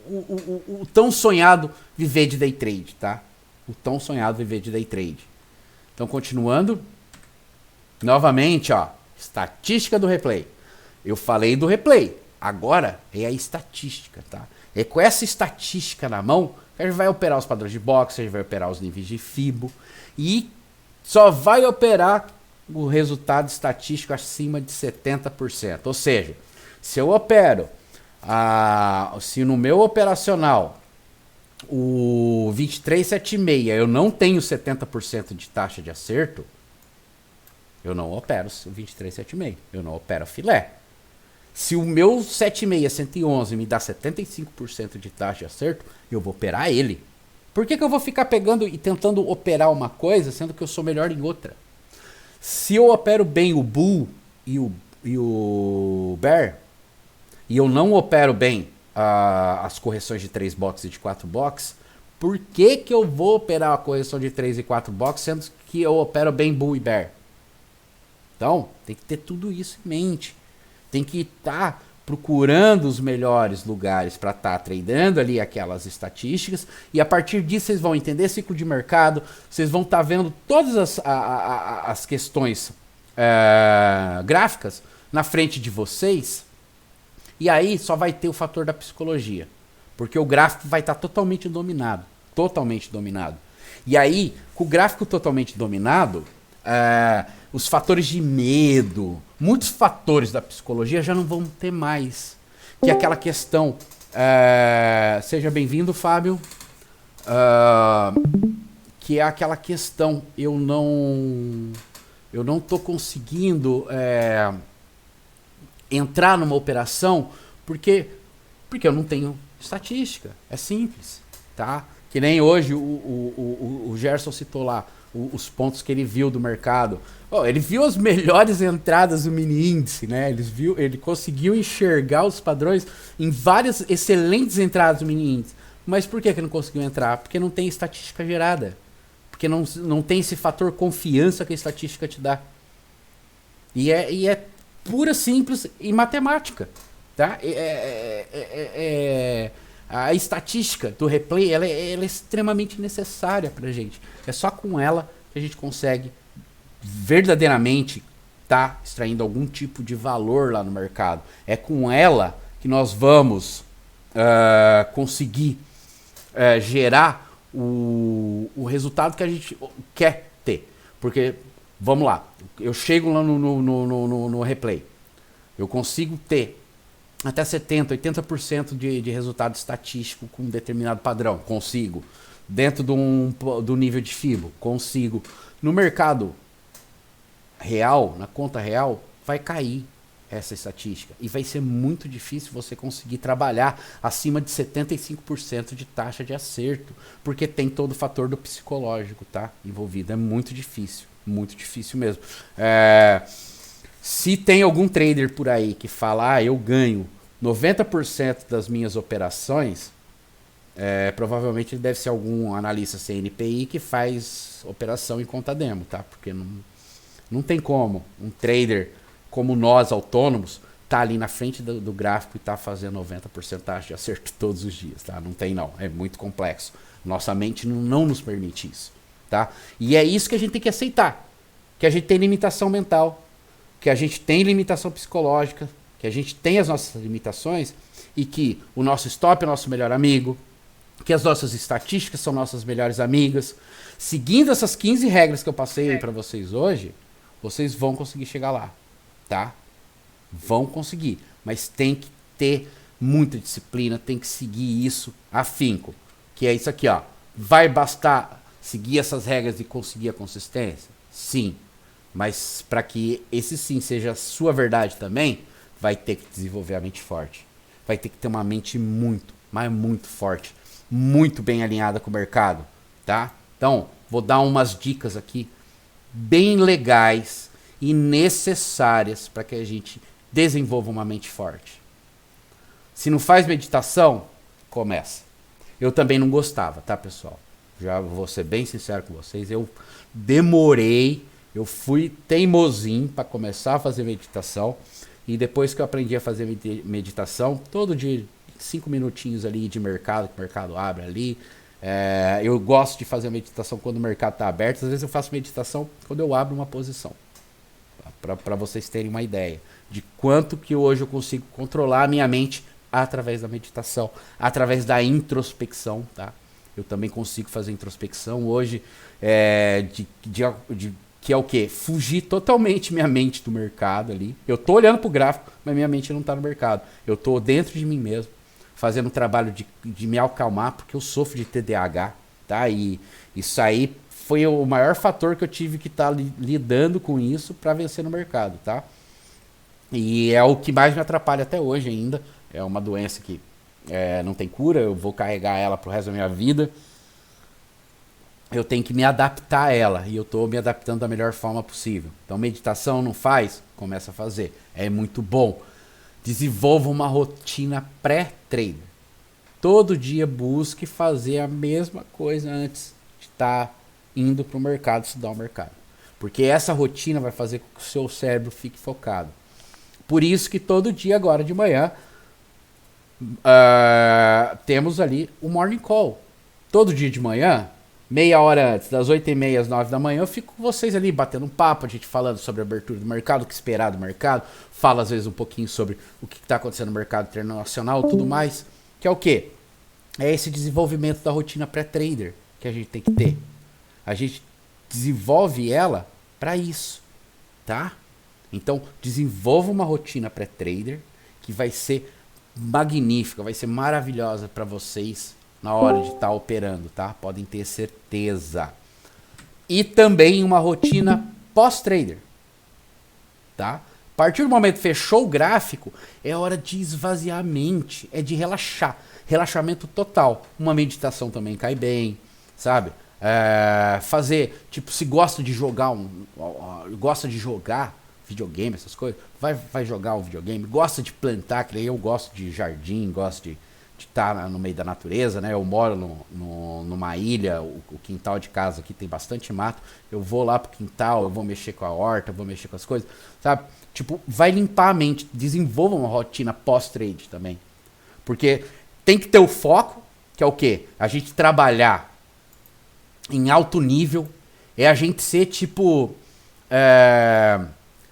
A: o tão sonhado viver de day trade, tá? O tão sonhado viver de day trade. Então, continuando. Novamente, ó. Estatística do replay. Eu falei do replay. Agora é a estatística, tá? É com essa estatística na mão que a gente vai operar os padrões de box, a gente vai operar os níveis de Fibo. E só vai operar o resultado estatístico acima de 70%. Ou seja, se eu opero se no meu operacional o 2376 eu não tenho 70% de taxa de acerto, eu não opero o 2376, eu não opero filé. Se o meu 76111 me dá 75% de taxa de acerto, eu vou operar ele. Por que eu vou ficar pegando e tentando operar uma coisa, sendo que eu sou melhor em outra? Se eu opero bem o Bull e o Bear, e eu não opero bem as correções de 3 box e de 4 box, por que eu vou operar a correção de 3 e 4 box, sendo que eu opero bem Bull e Bear? Então, tem que ter tudo isso em mente. Tem que estar procurando os melhores lugares para estar tradando ali aquelas estatísticas, e a partir disso vocês vão entender ciclo de mercado, vocês vão estar vendo todas as questões gráficas na frente de vocês, e aí só vai ter o fator da psicologia, porque o gráfico vai estar totalmente dominado, e aí, com o gráfico totalmente dominado, os fatores de medo, muitos fatores da psicologia já não vão ter mais. Que é aquela questão. Seja bem-vindo, Fábio. Que é aquela questão. Eu não tô conseguindo entrar numa operação porque eu não tenho estatística. É simples, tá? Que nem hoje o Gerson citou lá os pontos que ele viu do mercado. Ele viu as melhores entradas do mini índice, né? Ele conseguiu enxergar os padrões em várias excelentes entradas do mini índice. Mas por que não conseguiu entrar? Porque não tem estatística gerada. Porque não tem esse fator confiança que a estatística te dá. E é pura, simples e matemática, tá? A estatística do replay ela é extremamente necessária pra gente. É só com ela que a gente consegue verdadeiramente tá extraindo algum tipo de valor lá no mercado. É com ela que nós vamos conseguir gerar o resultado que a gente quer ter. Porque, vamos lá, eu chego lá no replay, eu consigo ter até 70%, 80% de resultado estatístico com um determinado padrão. Consigo. Dentro do nível de Fibo. Consigo. No mercado real, na conta real, vai cair essa estatística. E vai ser muito difícil você conseguir trabalhar acima de 75% de taxa de acerto. Porque tem todo o fator do psicológico, tá? Envolvido. É muito difícil. Muito difícil mesmo. Se tem algum trader por aí que fala, eu ganho 90% das minhas operações, provavelmente ele deve ser algum analista CNPI que faz operação em conta demo, tá? Porque não tem como um trader como nós, autônomos, tá ali na frente do gráfico e tá fazendo 90% de acerto todos os dias, tá? Não tem não, é muito complexo. Nossa mente não nos permite isso, tá? E é isso que a gente tem que aceitar, que a gente tem limitação mental, que a gente tem limitação psicológica, que a gente tem as nossas limitações e que o nosso stop é nosso melhor amigo, que as nossas estatísticas são nossas melhores amigas. Seguindo essas 15 regras que eu passei aí pra vocês hoje, vocês vão conseguir chegar lá, tá? Vão conseguir, mas tem que ter muita disciplina, tem que seguir isso afinco, que é isso aqui, ó. Vai bastar seguir essas regras e conseguir a consistência? Sim, mas para que esse sim seja a sua verdade também, vai ter que desenvolver a mente forte, vai ter que ter uma mente muito, mas muito forte, muito bem alinhada com o mercado, tá? Então, vou dar umas dicas aqui bem legais e necessárias para que a gente desenvolva uma mente forte. Se não faz meditação, começa. Eu também não gostava, tá, pessoal? Já vou ser bem sincero com vocês, eu demorei, eu fui teimosinho para começar a fazer meditação, e depois que eu aprendi a fazer meditação, todo dia 5 minutinhos ali de mercado, que o mercado abre ali. Eu gosto de fazer meditação quando o mercado está aberto. Às vezes eu faço meditação quando eu abro uma posição, para vocês terem uma ideia de quanto que hoje eu consigo controlar a minha mente através da meditação, através da introspecção, tá? Eu também consigo fazer introspecção hoje, que é o quê? Fugir totalmente minha mente do mercado ali. Eu tô olhando pro gráfico, mas minha mente não tá no mercado. Eu tô dentro de mim mesmo, fazendo um trabalho de me acalmar, porque eu sofro de TDAH, tá? E isso aí foi o maior fator que eu tive que estar lidando com isso para vencer no mercado, tá? E é o que mais me atrapalha até hoje ainda. É uma doença que não tem cura, eu vou carregar ela pro resto da minha vida. Eu tenho que me adaptar a ela, e eu tô me adaptando da melhor forma possível. Então, meditação não faz? Começa a fazer. É muito bom. Desenvolva uma rotina pré-trader. Todo dia busque fazer a mesma coisa antes de estar indo para o mercado, estudar o mercado. Porque essa rotina vai fazer com que o seu cérebro fique focado. Por isso que todo dia, agora de manhã, temos ali o Morning Call. Todo dia de manhã, meia hora antes, das 8h30 às 9 da manhã, eu fico com vocês ali batendo um papo, a gente falando sobre a abertura do mercado, o que esperar do mercado, fala às vezes um pouquinho sobre o que está acontecendo no mercado internacional, tudo mais, que é o quê? É esse desenvolvimento da rotina pré-trader que a gente tem que ter. A gente desenvolve ela para isso, tá? Então, desenvolva uma rotina pré-trader que vai ser magnífica, vai ser maravilhosa para vocês na hora de estar operando, tá? Podem ter certeza. E também uma rotina pós-trader, tá? A partir do momento que fechou o gráfico, é hora de esvaziar a mente, é de relaxar. Relaxamento total. Uma meditação também cai bem, sabe? Fazer, tipo, se gosta de jogar gosta de jogar videogame, essas coisas, vai jogar um videogame, gosta de plantar, que eu gosto de jardim, gosto de estar no meio da natureza, né? Eu moro numa ilha, o quintal de casa aqui tem bastante mato, eu vou lá pro quintal, eu vou mexer com a horta, eu vou mexer com as coisas, sabe? Tipo, vai limpar a mente, desenvolva uma rotina pós-trade também. Porque tem que ter o foco, que é o quê? A gente trabalhar em alto nível, é a gente ser tipo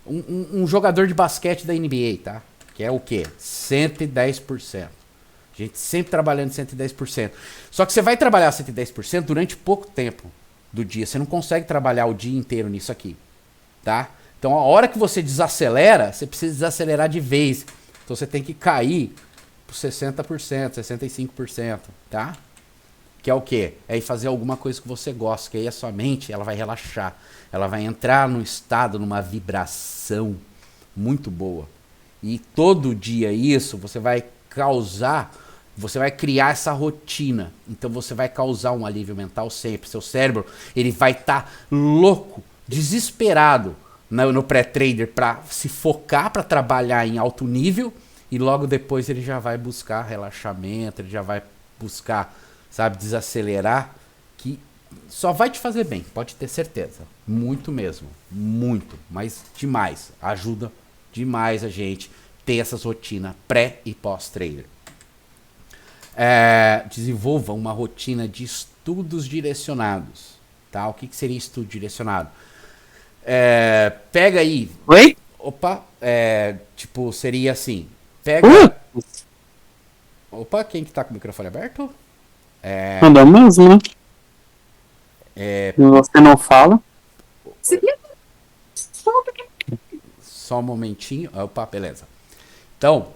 A: um jogador de basquete da NBA, tá? Que é o quê? 110%. A gente sempre trabalhando 110%. Só que você vai trabalhar 110% durante pouco tempo do dia. Você não consegue trabalhar o dia inteiro nisso aqui, tá? Então, a hora que você desacelera, você precisa desacelerar de vez. Então, você tem que cair por 60%, 65%, tá? Que é o quê? É ir fazer alguma coisa que você gosta, que aí a sua mente ela vai relaxar. Ela vai entrar num estado, numa vibração muito boa. E todo dia isso, você vai criar essa rotina. Então você vai causar um alívio mental sempre. Seu cérebro, ele vai estar louco, desesperado no pré-trader para se focar, para trabalhar em alto nível. E logo depois ele já vai buscar relaxamento, ele já vai buscar sabe, desacelerar, que só vai te fazer bem, pode ter certeza. Muito mesmo, muito, mas demais. Ajuda demais a gente ter essas rotinas pré e pós-trader. Desenvolva uma rotina de estudos direcionados, tá? O que seria estudo direcionado? Pega aí.
C: Oi?
A: Opa, tipo, seria assim. Pega. Opa, quem que tá com o microfone aberto?
C: Mandou mesmo, né? Você não fala.
A: Só um momentinho. Opa, beleza. Então,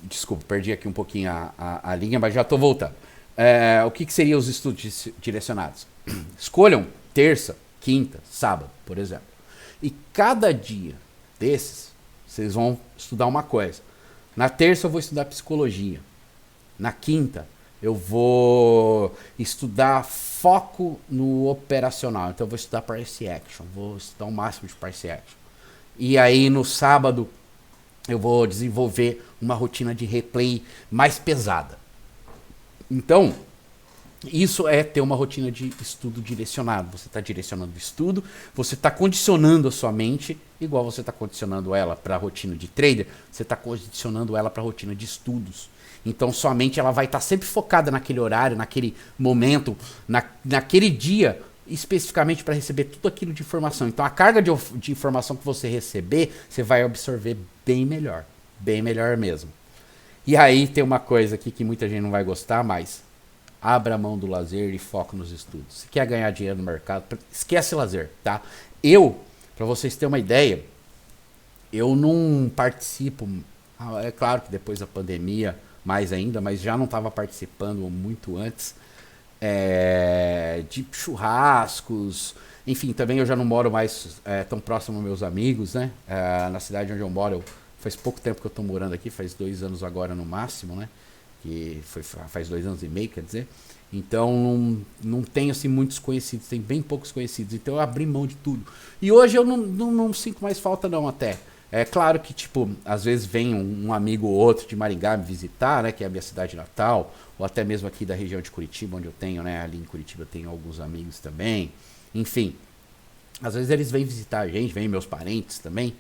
A: desculpa, perdi aqui um pouquinho a linha, mas já estou voltando. O que seriam os estudos direcionados? Escolham terça, quinta, sábado, por exemplo. E cada dia desses, vocês vão estudar uma coisa. Na terça eu vou estudar psicologia. Na quinta eu vou estudar foco no operacional. Então eu vou estudar price action. Vou estudar o máximo de price action. E aí no sábado eu vou desenvolver uma rotina de replay mais pesada. Então, isso é ter uma rotina de estudo direcionado. Você está direcionando o estudo, você está condicionando a sua mente, igual você está condicionando ela para a rotina de trader, você está condicionando ela para a rotina de estudos. Então, sua mente ela vai estar sempre focada naquele horário, naquele momento, naquele dia, especificamente para receber tudo aquilo de informação. Então, a carga de informação que você receber, você vai absorver bem melhor mesmo. E aí tem uma coisa aqui que muita gente não vai gostar, mas abra mão do lazer e foco nos estudos. Se quer ganhar dinheiro no mercado, esquece lazer, tá? Para vocês terem uma ideia, eu não participo, é claro que depois da pandemia, mais ainda, mas já não estava participando muito antes, de churrascos, enfim, também eu já não moro mais tão próximo aos meus amigos, né? Na cidade onde eu moro, faz pouco tempo que eu estou morando aqui, faz 2 anos agora no máximo, né? Que faz 2 anos e meio, quer dizer. Então não tenho assim muitos conhecidos, tem bem poucos conhecidos, então eu abri mão de tudo. E hoje eu não sinto mais falta não até. É claro que, tipo, às vezes vem um amigo ou outro de Maringá me visitar, né, que é a minha cidade natal, ou até mesmo aqui da região de Curitiba, onde eu tenho, né, ali em Curitiba eu tenho alguns amigos também. Enfim, às vezes eles vêm visitar a gente, vêm meus parentes também,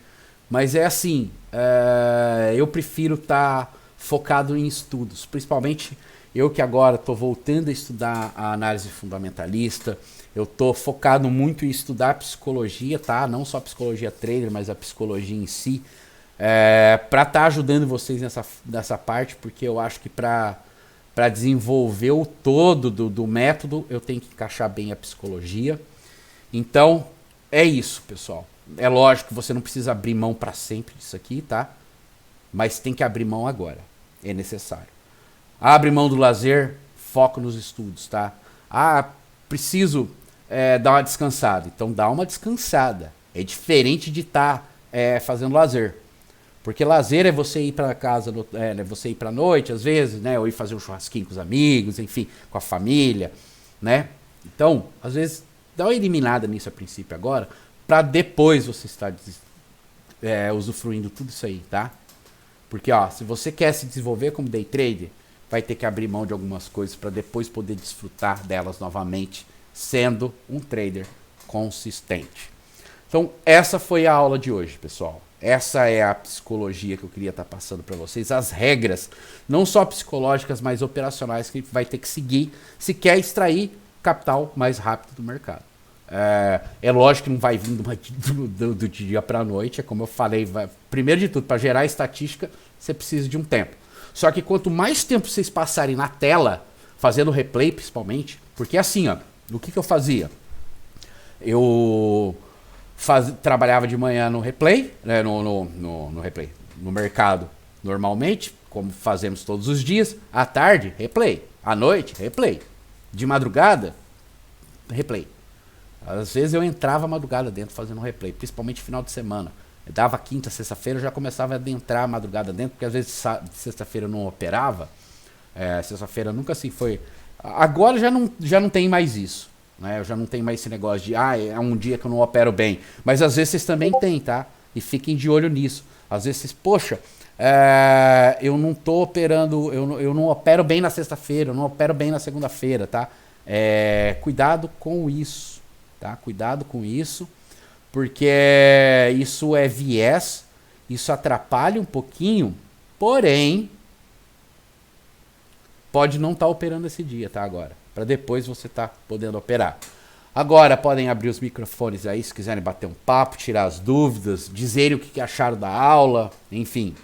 A: mas é assim, eu prefiro estar focado em estudos, principalmente eu que agora estou voltando a estudar a análise fundamentalista. Eu estou focado muito em estudar psicologia, tá? Não só psicologia trader, mas a psicologia em si. Para estar ajudando vocês nessa parte, porque eu acho que para desenvolver o todo do método, eu tenho que encaixar bem a psicologia. Então, é isso, pessoal. É lógico que você não precisa abrir mão para sempre disso aqui, tá? Mas tem que abrir mão agora. É necessário. Abre mão do lazer, foco nos estudos, tá? Preciso dar uma descansada. Então dá uma descansada. É diferente de estar fazendo lazer. Porque lazer é você ir para casa, você ir para noite, às vezes, né? Ou ir fazer um churrasquinho com os amigos, enfim, com a família, né? Então, às vezes, dá uma eliminada nisso a princípio agora, para depois você estar usufruindo tudo isso aí, tá? Porque, ó, se você quer se desenvolver como day trader, vai ter que abrir mão de algumas coisas para depois poder desfrutar delas novamente, sendo um trader consistente. Então, essa foi a aula de hoje, pessoal. Essa é a psicologia que eu queria estar passando para vocês. As regras, não só psicológicas, mas operacionais, que vai ter que seguir se quer extrair capital mais rápido do mercado. É lógico que não vai vir do dia para a noite. É como eu falei, primeiro de tudo, para gerar estatística, você precisa de um tempo. Só que quanto mais tempo vocês passarem na tela, fazendo replay principalmente, porque assim, ó, o que eu fazia? Eu trabalhava de manhã no replay, né, no replay, no mercado normalmente, como fazemos todos os dias. À tarde, replay. À noite, replay. De madrugada, replay. Às vezes eu entrava madrugada dentro fazendo replay, principalmente final de semana. Eu dava quinta, sexta-feira, eu já começava a adentrar a madrugada dentro, porque às vezes sexta-feira eu não operava. Sexta-feira nunca assim foi. Agora já não tem mais isso, né? Eu já não tenho mais esse negócio de, é um dia que eu não opero bem. Mas às vezes vocês também têm, tá? E fiquem de olho nisso. Às vezes vocês, poxa, Eu não tô operando, eu não opero bem na sexta-feira, eu não opero bem na segunda-feira, tá? Cuidado com isso, tá? Cuidado com isso, porque isso é viés, isso atrapalha um pouquinho, porém, pode não estar operando esse dia, tá? Agora, para depois você tá podendo operar. Agora podem abrir os microfones aí, se quiserem bater um papo, tirar as dúvidas, dizerem o que acharam da aula, enfim.